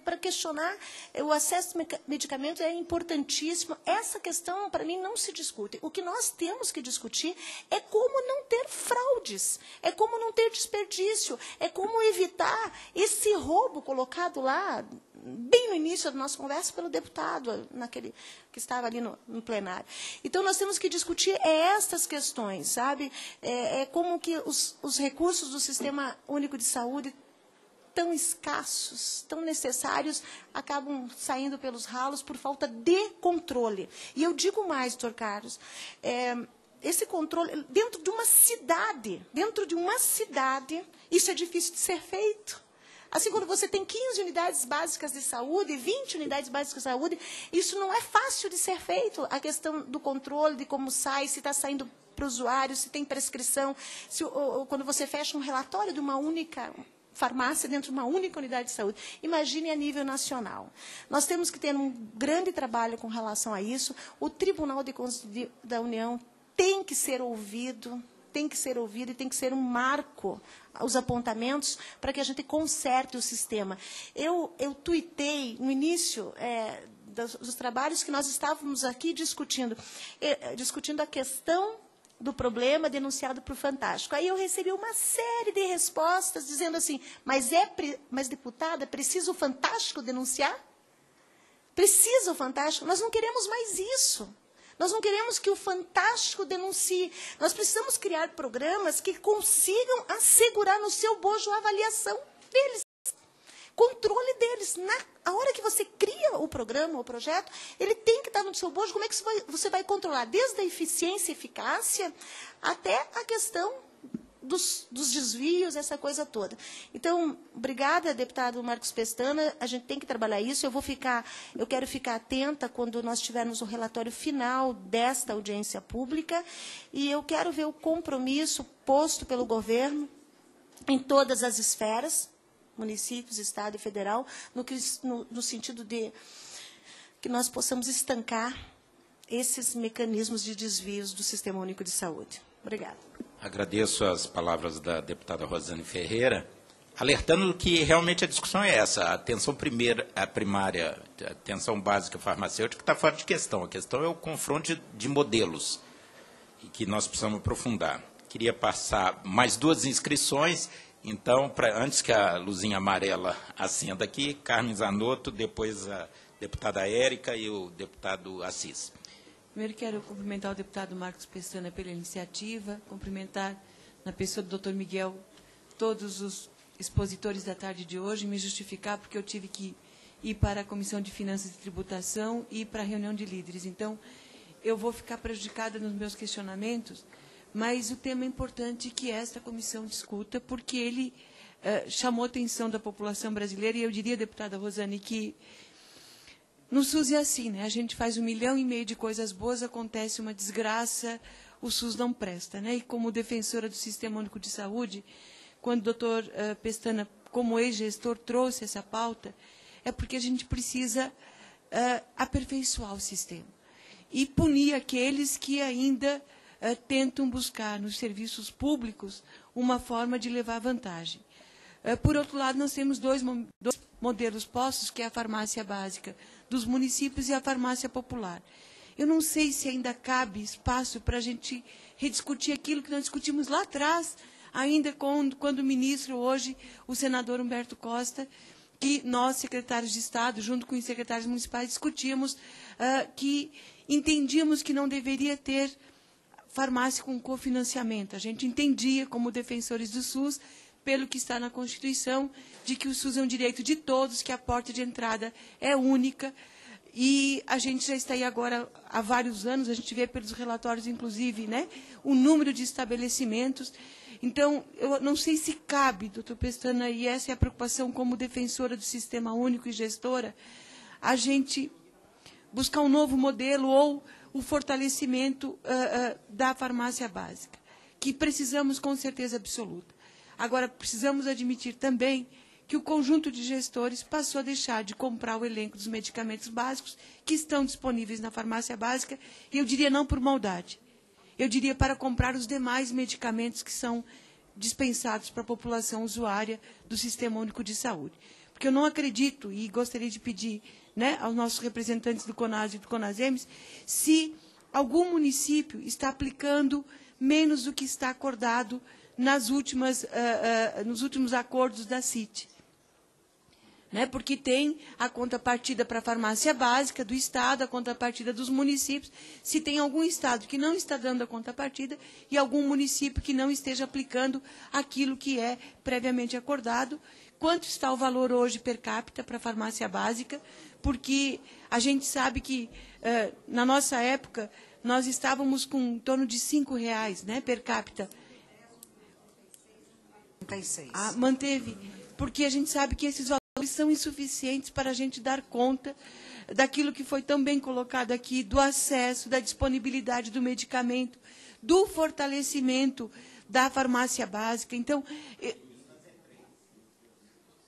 para questionar. O acesso a medicamentos é importantíssimo. Essa questão, para mim, não se discute. O que nós temos que discutir é como não ter fraudes, é como não ter desperdício, é como evitar esse roubo colocado lá, bem no início da nossa conversa, pelo deputado, que estava ali no plenário. Então, nós temos que discutir estas questões, sabe? Como que os recursos do Sistema Único de Saúde, tão escassos, tão necessários, acabam saindo pelos ralos por falta de controle. E eu digo mais, doutor Carlos, esse controle, dentro de uma cidade, isso é difícil de ser feito. Assim, quando você tem 15 unidades básicas de saúde, 20 unidades básicas de saúde, isso não é fácil de ser feito. A questão do controle, de como sai, se está saindo para o usuário, se tem prescrição, quando você fecha um relatório de uma única farmácia dentro de uma única unidade de saúde. Imagine a nível nacional. Nós temos que ter um grande trabalho com relação a isso. O Tribunal de Contas da União tem que ser ouvido, e tem que ser um marco, os apontamentos, para que a gente conserte o sistema. Eu tuitei no início dos trabalhos que nós estávamos aqui discutindo a questão do problema denunciado para o Fantástico. Aí eu recebi uma série de respostas dizendo assim, mas deputada, precisa o Fantástico denunciar? Precisa o Fantástico? Nós não queremos mais isso. Nós não queremos que o Fantástico denuncie. Nós precisamos criar programas que consigam assegurar no seu bojo a avaliação deles, controle deles. A hora que você cria o programa, o projeto, ele tem que estar no seu bojo. Como é que você vai controlar? Desde a eficiência e eficácia até a questão dos desvios, essa coisa toda. Então, obrigada, deputado Marcos Pestana. A gente tem que trabalhar isso. Eu quero ficar atenta quando nós tivermos o relatório final desta audiência pública. E eu quero ver o compromisso posto pelo governo em todas as esferas, municípios, Estado e Federal, no sentido de que nós possamos estancar esses mecanismos de desvios do Sistema Único de Saúde. Obrigada. Agradeço as palavras da deputada Rosane Ferreira, alertando que realmente a discussão é essa. A atenção primária, a atenção básica farmacêutica está fora de questão. A questão é o confronto de modelos, e que nós precisamos aprofundar. Queria passar mais 2 inscrições. Então, antes que a luzinha amarela acenda aqui, Carmen Zanotto, depois a deputada Érica e o deputado Assis. Primeiro, quero cumprimentar o deputado Marcos Pestana pela iniciativa, cumprimentar, na pessoa do Dr. Miguel, todos os expositores da tarde de hoje, e me justificar porque eu tive que ir para a Comissão de Finanças e Tributação e para a reunião de líderes. Então, eu vou ficar prejudicada nos meus questionamentos, mas o tema é importante que esta comissão discuta, porque ele chamou a atenção da população brasileira, e eu diria, deputada Rosane, que no SUS é assim, né? A gente faz 1,5 milhão de coisas boas, acontece uma desgraça, o SUS não presta, né? E como defensora do Sistema Único de Saúde, quando o doutor Pestana, como ex-gestor, trouxe essa pauta, é porque a gente precisa aperfeiçoar o sistema e punir aqueles que ainda tentam buscar nos serviços públicos uma forma de levar vantagem. Por outro lado, nós temos dois modelos postos, que é a farmácia básica dos municípios e a farmácia popular. Eu não sei se ainda cabe espaço para a gente rediscutir aquilo que nós discutimos lá atrás, ainda quando o ministro, hoje, o senador Humberto Costa, que nós, secretários de Estado, junto com os secretários municipais, discutíamos que entendíamos que não deveria ter farmácia com cofinanciamento. A gente entendia, como defensores do SUS, pelo que está na Constituição, de que o SUS é um direito de todos, que a porta de entrada é única. E a gente já está aí agora há vários anos, a gente vê pelos relatórios, inclusive, né, o número de estabelecimentos. Então, eu não sei se cabe, doutor Pestana, e essa é a preocupação como defensora do Sistema Único e gestora, a gente buscar um novo modelo ou o fortalecimento da farmácia básica, que precisamos com certeza absoluta. Agora, precisamos admitir também que o conjunto de gestores passou a deixar de comprar o elenco dos medicamentos básicos que estão disponíveis na farmácia básica, e eu diria não por maldade, eu diria para comprar os demais medicamentos que são dispensados para a população usuária do Sistema Único de Saúde. Porque eu não acredito, e gostaria de pedir, né, aos nossos representantes do CONAS e do CONASEMES, se algum município está aplicando menos do que está acordado nos últimos acordos da CIT. Né, porque tem a contrapartida para a farmácia básica do Estado, a contrapartida dos municípios. Se tem algum Estado que não está dando a contrapartida e algum município que não esteja aplicando aquilo que é previamente acordado, quanto está o valor hoje per capita para a farmácia básica? Porque a gente sabe que, na nossa época, nós estávamos com em torno de R$5, né, per capita. 36. Manteve. porque a gente sabe que esses valores são insuficientes para a gente dar conta daquilo que foi tão bem colocado aqui, do acesso, da disponibilidade do medicamento, do fortalecimento da farmácia básica. Então,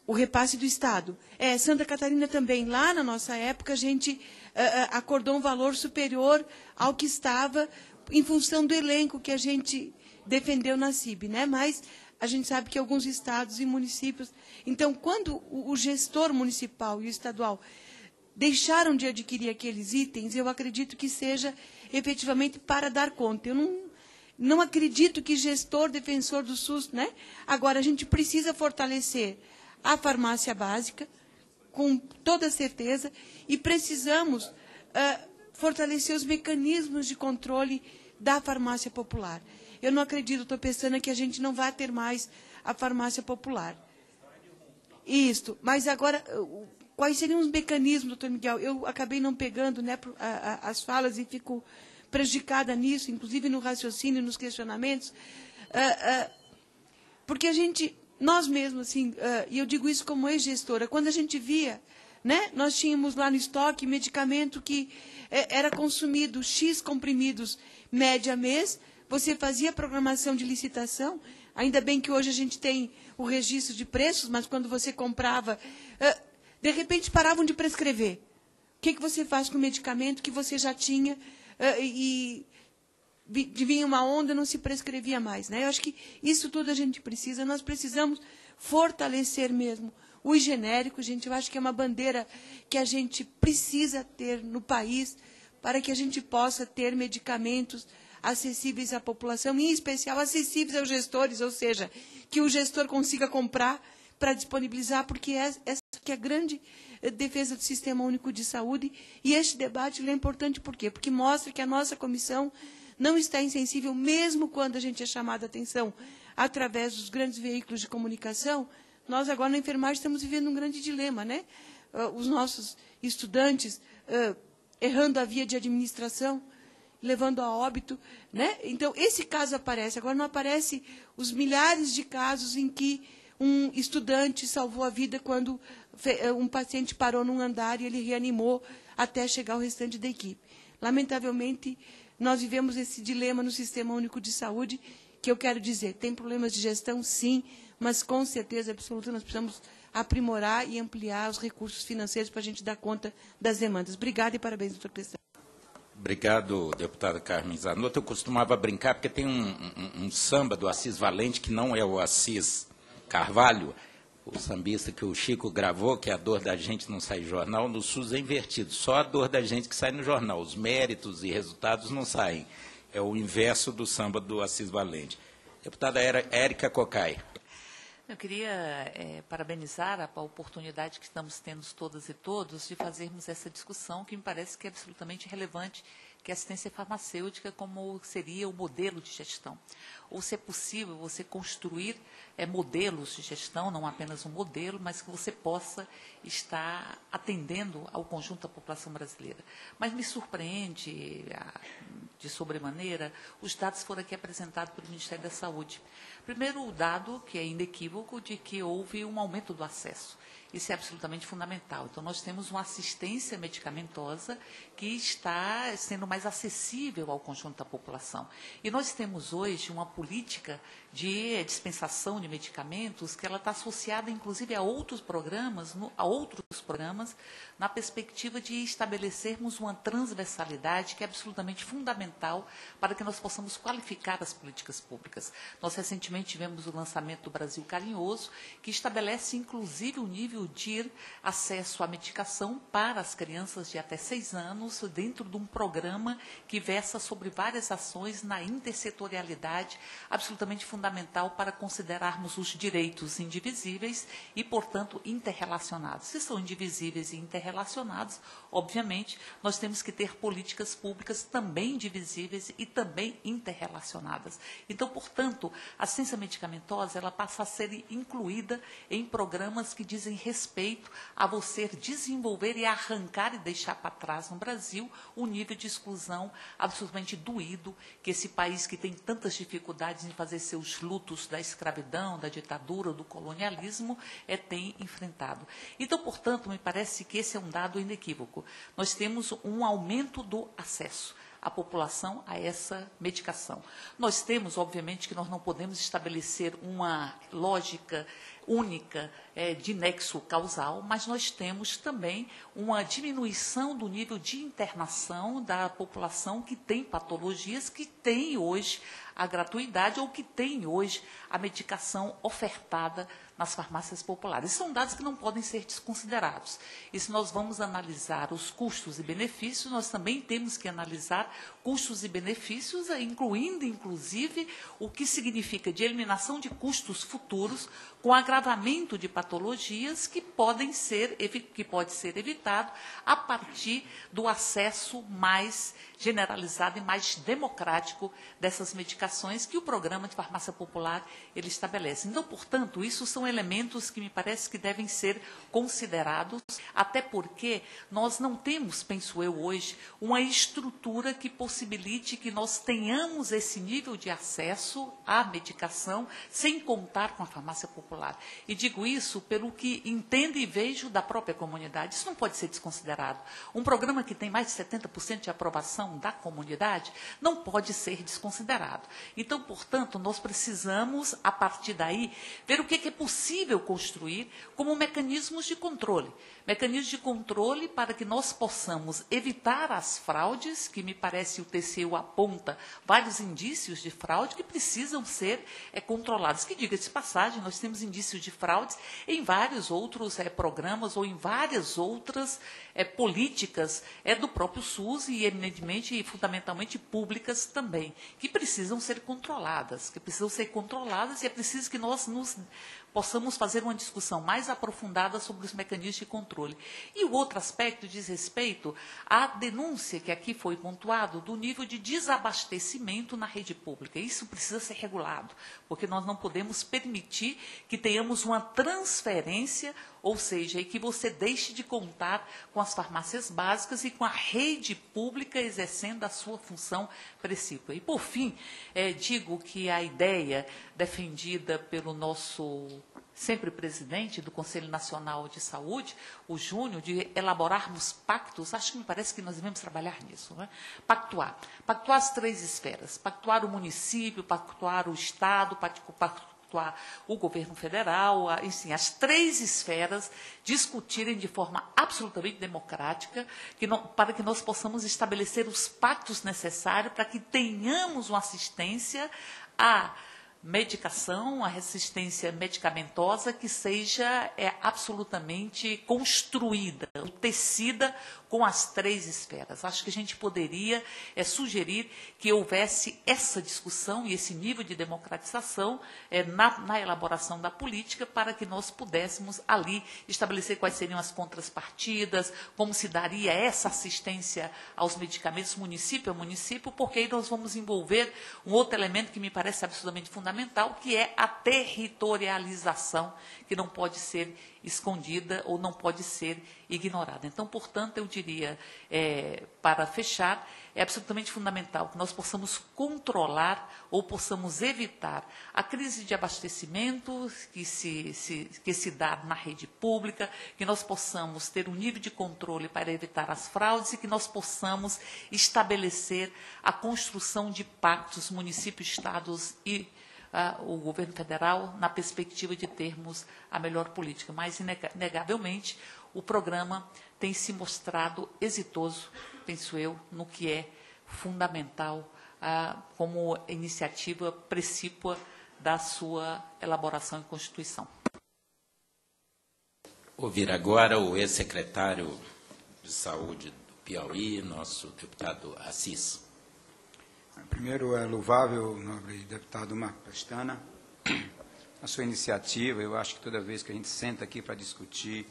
o repasse do Estado. Santa Catarina também, lá na nossa época, a gente acordou um valor superior ao que estava em função do elenco que a gente defendeu na CIB, né? Mas a gente sabe que alguns estados e municípios... Então, quando o gestor municipal e o estadual deixaram de adquirir aqueles itens, eu acredito que seja efetivamente para dar conta. Eu não acredito que gestor, defensor do SUS... né? Agora, a gente precisa fortalecer a farmácia básica, com toda certeza, e precisamos fortalecer os mecanismos de controle da farmácia popular. Eu não acredito, doutor Pestana, que a gente não vai ter mais a farmácia popular. Isso. Mas agora, quais seriam os mecanismos, doutor Miguel? Eu acabei não pegando, né, as falas e fico prejudicada nisso, inclusive no raciocínio, nos questionamentos, porque nós mesmos, assim, e eu digo isso como ex-gestora, quando a gente via, né, nós tínhamos lá no estoque medicamento que era consumido X comprimidos média mês, você fazia programação de licitação, ainda bem que hoje a gente tem o registro de preços, mas quando você comprava, de repente paravam de prescrever. O que você faz com o medicamento que você já tinha e vinha uma onda, não se prescrevia mais, né? Eu acho que isso tudo a gente precisa, nós precisamos fortalecer mesmo os genéricos, gente. Eu acho que é uma bandeira que a gente precisa ter no país para que a gente possa ter medicamentos acessíveis à população, em especial acessíveis aos gestores, ou seja, que o gestor consiga comprar para disponibilizar, porque essa que é a grande defesa do Sistema Único de Saúde. E este debate é importante por quê? Porque mostra que a nossa comissão não está insensível, mesmo quando a gente é chamado a atenção através dos grandes veículos de comunicação. Nós agora na enfermagem estamos vivendo um grande dilema, né? Os nossos estudantes errando a via de administração, levando a óbito, né? Então, esse caso aparece. Agora não aparece os milhares de casos em que um estudante salvou a vida quando um paciente parou num andar e ele reanimou até chegar ao restante da equipe. Lamentavelmente, nós vivemos esse dilema no Sistema Único de Saúde, que eu quero dizer, tem problemas de gestão, sim, mas com certeza absoluta nós precisamos aprimorar e ampliar os recursos financeiros para a gente dar conta das demandas. Obrigada e parabéns, doutor Pestana. Obrigado, deputada Carmen Zanotto. Eu costumava brincar, porque tem um samba do Assis Valente, que não é o Assis Carvalho, o sambista que o Chico gravou, que a dor da gente não sai em jornal. No SUS é invertido, só a dor da gente que sai no jornal. Os méritos e resultados não saem. É o inverso do samba do Assis Valente. Deputada Érica Cocai. Eu queria parabenizar a oportunidade que estamos tendo todas e todos de fazermos essa discussão, que me parece que é absolutamente relevante, que é a assistência farmacêutica, como seria o modelo de gestão. Ou se é possível você construir modelos de gestão, não apenas um modelo, mas que você possa estar atendendo ao conjunto da população brasileira. Mas me surpreende, de sobremaneira, os dados foram aqui apresentados pelo Ministério da Saúde. Primeiro, o dado, que é inequívoco, de que houve um aumento do acesso. Isso é absolutamente fundamental. Então, nós temos uma assistência medicamentosa que está sendo mais acessível ao conjunto da população. E nós temos hoje uma política de dispensação de medicamentos que ela está associada, inclusive, a outros programas, na perspectiva de estabelecermos uma transversalidade que é absolutamente fundamental para que nós possamos qualificar as políticas públicas. Nós recentemente tivemos o lançamento do Brasil Carinhoso, que estabelece, inclusive, o nível de acesso à medicação para as crianças de até 6 anos, dentro de um programa que versa sobre várias ações na intersetorialidade, absolutamente fundamental para considerarmos os direitos indivisíveis e, portanto, interrelacionados. Se são indivisíveis e interrelacionados, obviamente, nós temos que ter políticas públicas também indivisíveis e também interrelacionadas. Então, portanto, a assistência medicamentosa ela passa a ser incluída em programas que dizem respeito a você desenvolver e arrancar e deixar para trás no Brasil o nível de exclusão absolutamente doído que esse país que tem tantas dificuldades em fazer seus lutos da escravidão, da ditadura, do colonialismo, tem enfrentado. Então, portanto, me parece que esse é um dado inequívoco. Nós temos um aumento do acesso a população a essa medicação. Nós temos, obviamente, que nós não podemos estabelecer uma lógica única de nexo causal, mas nós temos também uma diminuição do nível de internação da população que tem patologias, que tem hoje a gratuidade ou que tem hoje a medicação ofertada nas farmácias populares. São dados que não podem ser desconsiderados. E se nós vamos analisar os custos e benefícios, nós também temos que analisar custos e benefícios, incluindo, inclusive, o que significa de eliminação de custos futuros com agravamento de patologias que pode ser evitado a partir do acesso mais generalizado e mais democrático dessas medicações que o programa de farmácia popular ele estabelece. Então, portanto, isso são elementos que me parece que devem ser considerados, até porque nós não temos, penso eu hoje, uma estrutura que possibilite que nós tenhamos esse nível de acesso à medicação sem contar com a farmácia popular. E digo isso pelo que entendo e vejo da própria comunidade. Isso não pode ser desconsiderado. Um programa que tem mais de 70% de aprovação da comunidade não pode ser desconsiderado. Então, portanto, nós precisamos, a partir daí, ver o que é possível construir como mecanismos de controle. Mecanismos de controle para que nós possamos evitar as fraudes, que me parece o TCU aponta vários indícios de fraude que precisam ser controlados. Que, diga-se de passagem, nós temos indícios de fraudes em vários outros programas ou em várias outras políticas do próprio SUS e, eminentemente e fundamentalmente, públicas também, que precisam ser controladas, e é preciso que nós possamos fazer uma discussão mais aprofundada sobre os mecanismos de controle. E o outro aspecto diz respeito à denúncia que aqui foi pontuado do nível de desabastecimento na rede pública. Isso precisa ser regulado, porque nós não podemos permitir que tenhamos uma transferência, ou seja, e que você deixe de contar com as farmácias básicas e com a rede pública exercendo a sua função precípua. E, por fim, digo que a ideia defendida pelo nosso sempre presidente do Conselho Nacional de Saúde, o Júnior, de elaborarmos pactos, acho que me parece que nós devemos trabalhar nisso, né? Pactuar as 3 esferas, pactuar o município, pactuar o Estado, pactuar o governo federal, enfim, as 3 esferas discutirem de forma absolutamente democrática para que nós possamos estabelecer os pactos necessários para que tenhamos uma assistência à medicação, a resistência medicamentosa que seja absolutamente construída, tecida com as 3 esferas. Acho que a gente poderia sugerir que houvesse essa discussão e esse nível de democratização na elaboração da política para que nós pudéssemos ali estabelecer quais seriam as contrapartidas, como se daria essa assistência aos medicamentos município a município, porque aí nós vamos envolver um outro elemento que me parece absolutamente fundamental, que é a territorialização, que não pode ser escondida ou não pode ser ignorada. Então, portanto, eu diria, para fechar, é absolutamente fundamental que nós possamos controlar ou possamos evitar a crise de abastecimento que se dá na rede pública, que nós possamos ter um nível de controle para evitar as fraudes e que nós possamos estabelecer a construção de pactos municípios, estados e o governo federal na perspectiva de termos a melhor política. Mas, inegavelmente, o programa tem se mostrado exitoso, penso eu, no que é fundamental como iniciativa precípua da sua elaboração em Constituição. Ouvir agora o ex-secretário de Saúde do Piauí, nosso deputado Assis. Primeiro, é louvável, nobre deputado Marcos Pestana, a sua iniciativa. Eu acho que toda vez que a gente senta aqui para discutir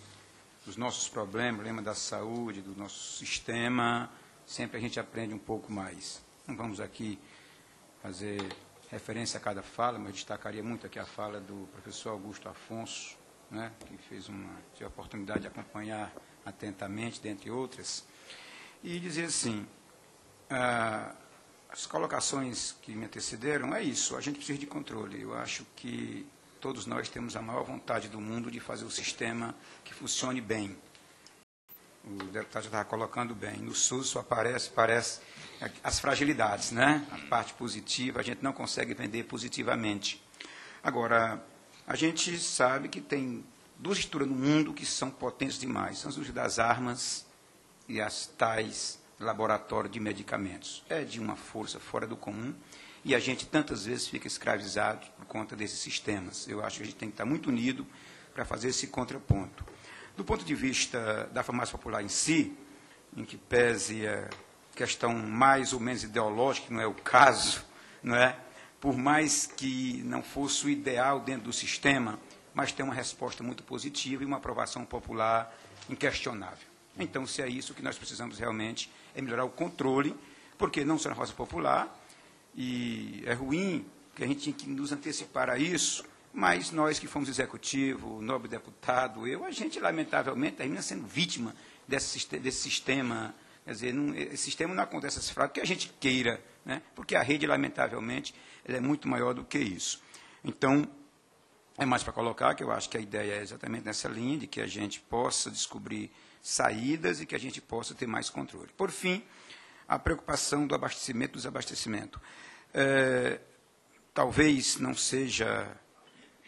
os nossos problemas da saúde, do nosso sistema, sempre a gente aprende um pouco mais. Não vamos aqui fazer referência a cada fala, mas destacaria muito aqui a fala do professor Augusto Afonso, né, que tive a oportunidade de acompanhar atentamente, dentre outras, e dizer assim, as colocações que me antecederam é isso, a gente precisa de controle. Eu acho que todos nós temos a maior vontade do mundo de fazer o sistema que funcione bem. O deputado já estava colocando bem. No SUS só parece as fragilidades, né? A parte positiva, a gente não consegue vender positivamente. Agora, a gente sabe que tem duas estruturas no mundo que são potentes demais. São as indústrias das armas e as tais laboratórios de medicamentos. É de uma força fora do comum e a gente tantas vezes fica escravizado por conta desses sistemas. Eu acho que a gente tem que estar muito unido para fazer esse contraponto. Do ponto de vista da farmácia popular em si, em que pese a questão mais ou menos ideológica, que não é o caso, não é? Por mais que não fosse o ideal dentro do sistema, mas tem uma resposta muito positiva e uma aprovação popular inquestionável. Então, se é isso que nós precisamos realmente, é melhorar o controle, porque não só na farmácia popular, e é ruim que a gente tinha que nos antecipar a isso, mas nós que fomos executivo, o nobre deputado, a gente, lamentavelmente, termina sendo vítima desse sistema. Quer dizer, esse sistema não acontece essas fraudes que a gente queira, né? Porque a rede, lamentavelmente, ela é muito maior do que isso. Então, é mais para colocar que eu acho que a ideia é exatamente nessa linha, de que a gente possa descobrir saídas e que a gente possa ter mais controle. Por fim, a preocupação do abastecimento, do desabastecimento. Talvez não seja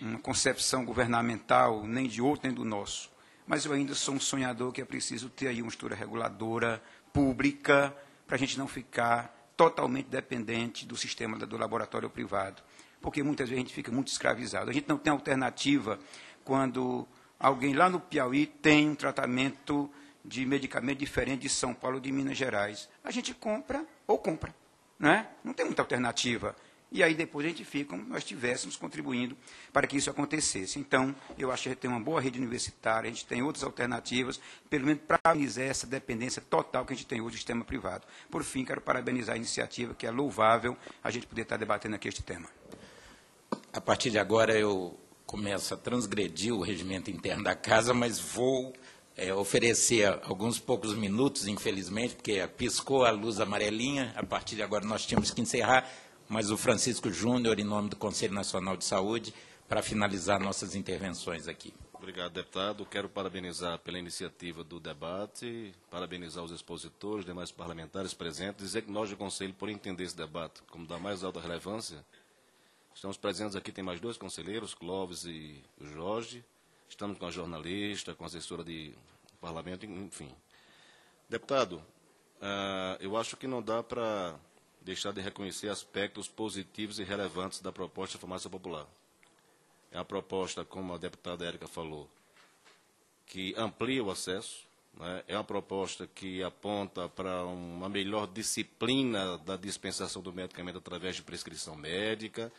uma concepção governamental, nem de outro, nem do nosso, mas eu ainda sou um sonhador que é preciso ter aí uma estrutura reguladora pública para a gente não ficar totalmente dependente do sistema do laboratório privado, porque muitas vezes a gente fica muito escravizado. A gente não tem alternativa quando alguém lá no Piauí tem um tratamento de medicamento diferente de São Paulo ou de Minas Gerais. A gente compra ou compra, né? Não tem muita alternativa. E aí depois a gente fica como nós estivéssemos contribuindo para que isso acontecesse. Então, eu acho que a gente tem uma boa rede universitária, a gente tem outras alternativas, pelo menos para amenizar essa dependência total que a gente tem hoje do sistema privado. Por fim, quero parabenizar a iniciativa, que é louvável a gente poder estar debatendo aqui este tema. A partir de agora eu começo a transgredir o regimento interno da casa, mas vou oferecer alguns poucos minutos, infelizmente, porque piscou a luz amarelinha, a partir de agora nós tínhamos que encerrar, mas o Francisco Júnior, em nome do Conselho Nacional de Saúde, para finalizar nossas intervenções aqui. Obrigado, deputado. Quero parabenizar pela iniciativa do debate, parabenizar os expositores, demais parlamentares presentes, dizer que nós do Conselho, por entender esse debate como da mais alta relevância, estamos presentes aqui, tem mais dois conselheiros, Clóvis e o Jorge, estamos com a jornalista, com a assessora de parlamento, enfim. Deputado, eu acho que não dá para deixar de reconhecer aspectos positivos e relevantes da proposta de farmácia popular. É uma proposta, como a deputada Érica falou, que amplia o acesso, né? É uma proposta que aponta para uma melhor disciplina da dispensação do medicamento através de prescrição médica.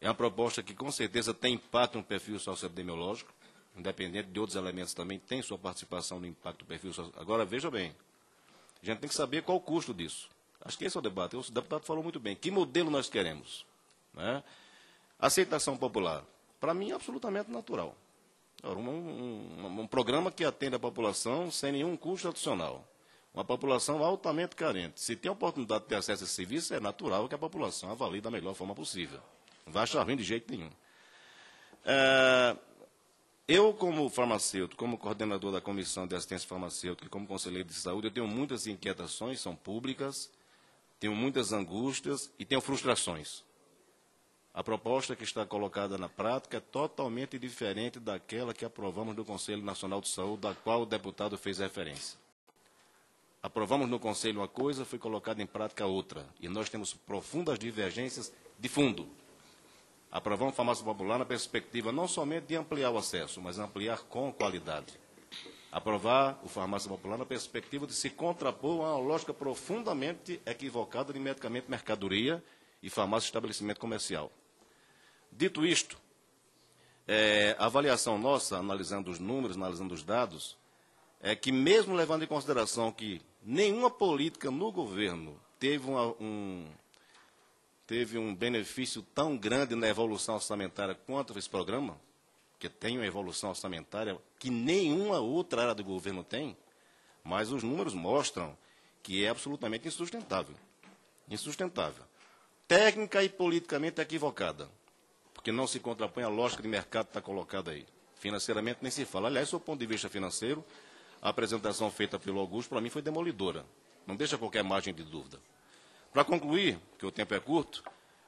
É uma proposta que, com certeza, tem impacto no perfil socioepidemiológico, independente de outros elementos também, tem sua participação no impacto do perfil socioepidemiológico. Agora, veja bem, a gente tem que saber qual o custo disso. Acho que esse é o debate. O deputado falou muito bem. Que modelo nós queremos? Né? Aceitação popular. Para mim, é absolutamente natural. Um programa que atende a população sem nenhum custo adicional. Uma população altamente carente. Se tem a oportunidade de ter acesso a esse serviço, é natural que a população avalie da melhor forma possível. Não vai achar ruim de jeito nenhum. Eu, como farmacêutico, como coordenador da Comissão de Assistência Farmacêutica e como conselheiro de saúde, eu tenho muitas inquietações, são públicas, tenho muitas angústias e tenho frustrações. A proposta que está colocada na prática é totalmente diferente daquela que aprovamos no Conselho Nacional de Saúde, da qual o deputado fez referência. Aprovamos no Conselho uma coisa, foi colocada em prática outra. E nós temos profundas divergências de fundo. Aprovamos a farmácia popular na perspectiva não somente de ampliar o acesso, mas ampliar com qualidade. Aprovar o farmácia popular na perspectiva de se contrapor a uma lógica profundamente equivocada de medicamento mercadoria e farmácia estabelecimento comercial. Dito isto, a avaliação nossa, analisando os números, analisando os dados, é que mesmo levando em consideração que nenhuma política no governo teve um benefício tão grande na evolução orçamentária quanto esse programa, que tem uma evolução orçamentária que nenhuma outra área do governo tem, mas os números mostram que é absolutamente insustentável. Insustentável. Técnica e politicamente equivocada, porque não se contrapõe à lógica de mercado que está colocada aí. Financeiramente nem se fala. Aliás, do ponto de vista financeiro, a apresentação feita pelo Augusto, para mim, foi demolidora. Não deixa qualquer margem de dúvida. Para concluir, que o tempo é curto,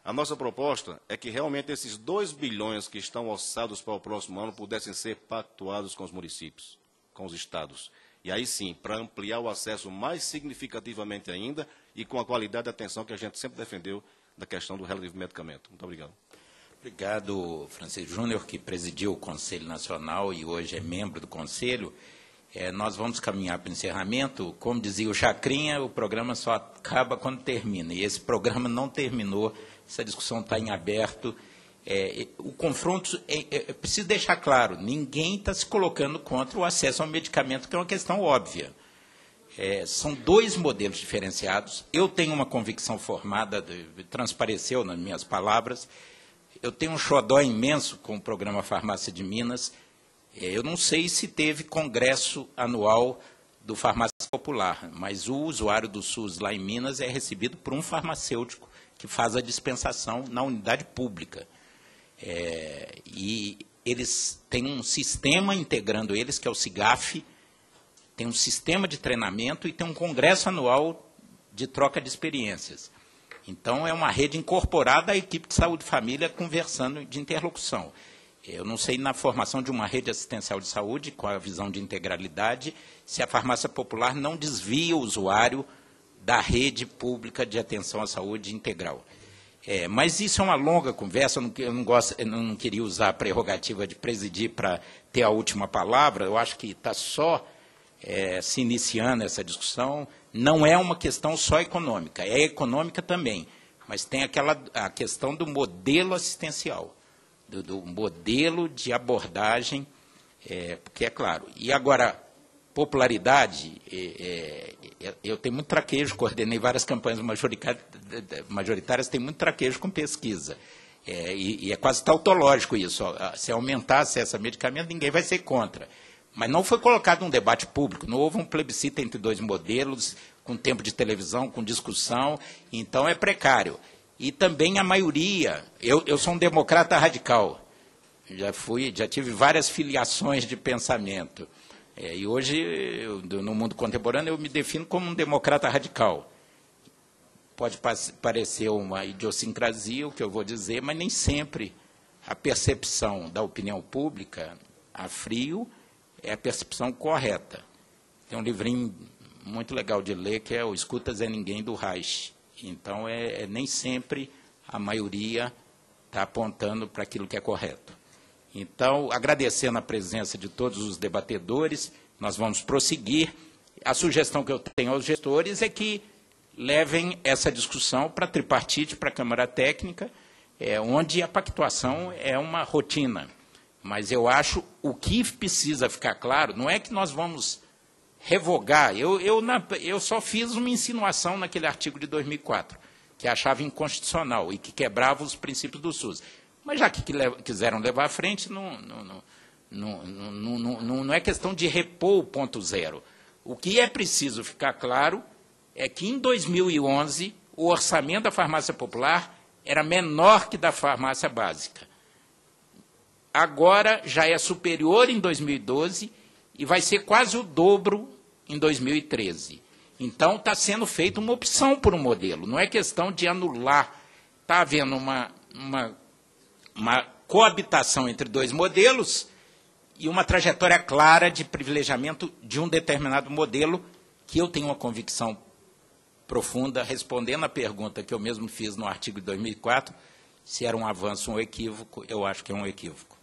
a nossa proposta é que realmente esses 2 bilhões que estão orçados para o próximo ano pudessem ser pactuados com os municípios, com os estados. E aí sim, para ampliar o acesso mais significativamente ainda e com a qualidade de atenção que a gente sempre defendeu da questão do relativo medicamento. Muito obrigado. Obrigado, Francisco Júnior, que presidiu o Conselho Nacional e hoje é membro do Conselho. Nós vamos caminhar para o encerramento. Como dizia o Chacrinha, o programa só acaba quando termina. E esse programa não terminou, essa discussão está em aberto. O confronto, preciso deixar claro, ninguém está se colocando contra o acesso ao medicamento, que é uma questão óbvia. São 2 modelos diferenciados. Eu tenho uma convicção formada, transpareceu nas minhas palavras. Eu tenho um xodó imenso com o programa Farmácia de Minas. Eu não sei se teve congresso anual do Farmácia Popular, mas o usuário do SUS lá em Minas é recebido por um farmacêutico que faz a dispensação na unidade pública. E eles têm um sistema integrando eles, que é o CIGAF, tem um sistema de treinamento e tem um congresso anual de troca de experiências. Então, é uma rede incorporada à equipe de saúde e família conversando de interlocução. Eu não sei, na formação de uma rede assistencial de saúde, com a visão de integralidade, se a farmácia popular não desvia o usuário da rede pública de atenção à saúde integral. Mas isso é uma longa conversa, eu não queria usar a prerrogativa de presidir para ter a última palavra, eu acho que está só se iniciando essa discussão. Não é uma questão só econômica, é econômica também, mas tem a questão do modelo assistencial, do modelo de abordagem, porque é claro. E agora, popularidade, eu tenho muito traquejo, coordenei várias campanhas majoritárias, tenho muito traquejo com pesquisa. E é quase tautológico isso. Se aumentar acesso a medicamento, ninguém vai ser contra. Mas não foi colocado um debate público, não houve um plebiscito entre 2 modelos, com tempo de televisão, com discussão, então é precário. E também a maioria, eu sou um democrata radical, já tive várias filiações de pensamento, e hoje, no mundo contemporâneo, eu me defino como um democrata radical. Pode parecer uma idiosincrasia, o que eu vou dizer, mas nem sempre a percepção da opinião pública, a frio, é a percepção correta. Tem um livrinho muito legal de ler, que é o Escuta Zé Ninguém, do Reich. Então, nem sempre a maioria está apontando para aquilo que é correto. Então, agradecendo a presença de todos os debatedores, nós vamos prosseguir. A sugestão que eu tenho aos gestores é que levem essa discussão para a tripartite, para a Câmara Técnica, onde a pactuação é uma rotina. Mas eu acho o que precisa ficar claro, não é que nós vamos revogar. Eu só fiz uma insinuação naquele artigo de 2004, que achava inconstitucional e que quebrava os princípios do SUS. Mas já que quiseram levar à frente, não é questão de repor o ponto zero. O que é preciso ficar claro é que, em 2011, o orçamento da farmácia popular era menor que da farmácia básica. Agora já é superior em 2012 e vai ser quase o dobro em 2013. Então, está sendo feita uma opção por um modelo, não é questão de anular. Está havendo uma coabitação entre 2 modelos e uma trajetória clara de privilegiamento de um determinado modelo, que eu tenho uma convicção profunda, respondendo à pergunta que eu mesmo fiz no artigo de 2004, se era um avanço ou um equívoco, eu acho que é um equívoco.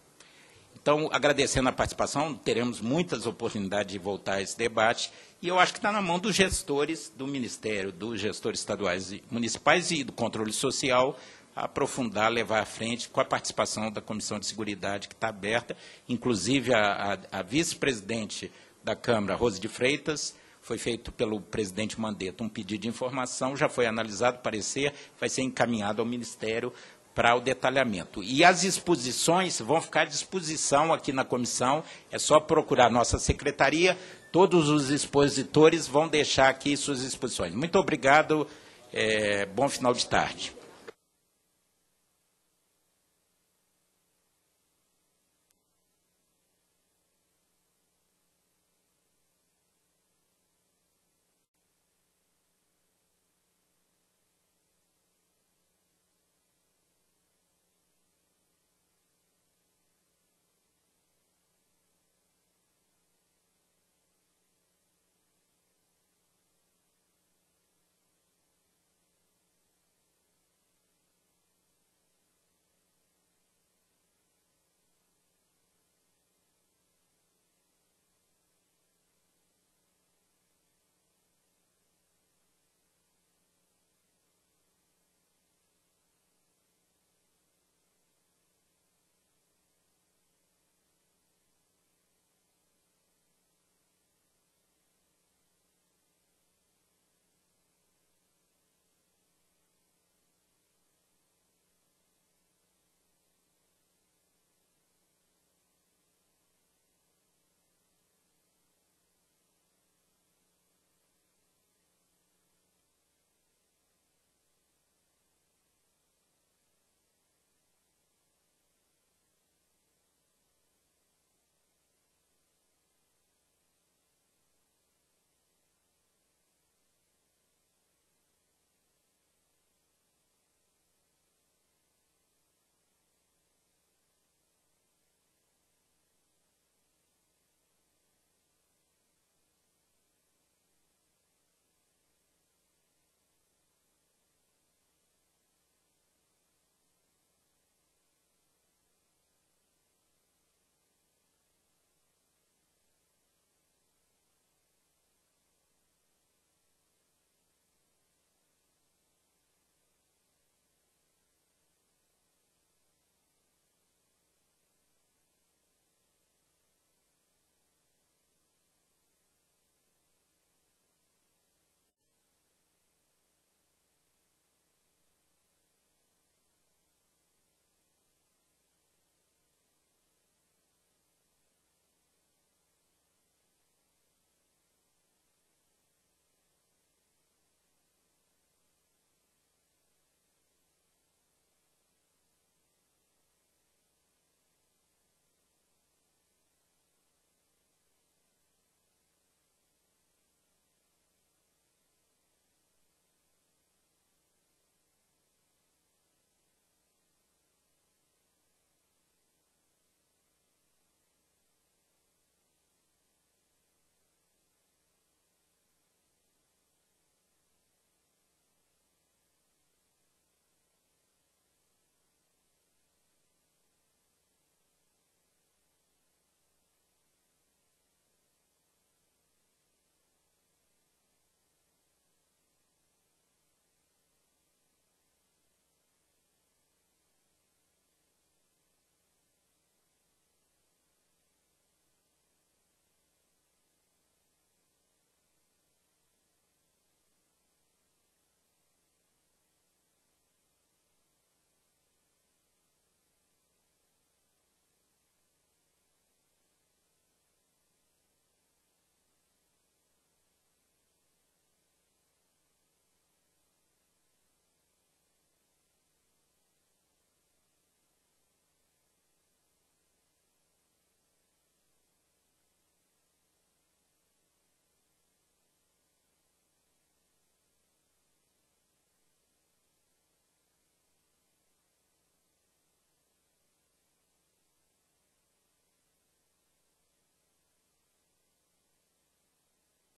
Então, agradecendo a participação, teremos muitas oportunidades de voltar a esse debate, e eu acho que está na mão dos gestores do Ministério, dos gestores estaduais e municipais e do controle social, aprofundar, levar à frente, com a participação da Comissão de Seguridade, que está aberta, inclusive a vice-presidente da Câmara, Rose de Freitas, Foi feito pelo presidente Mandetta um pedido de informação, já foi analisado, parecer, vai ser encaminhado ao Ministério para o detalhamento. E as exposições vão ficar à disposição aqui na comissão, é só procurar nossa secretaria, todos os expositores vão deixar aqui suas exposições. Muito obrigado, bom final de tarde.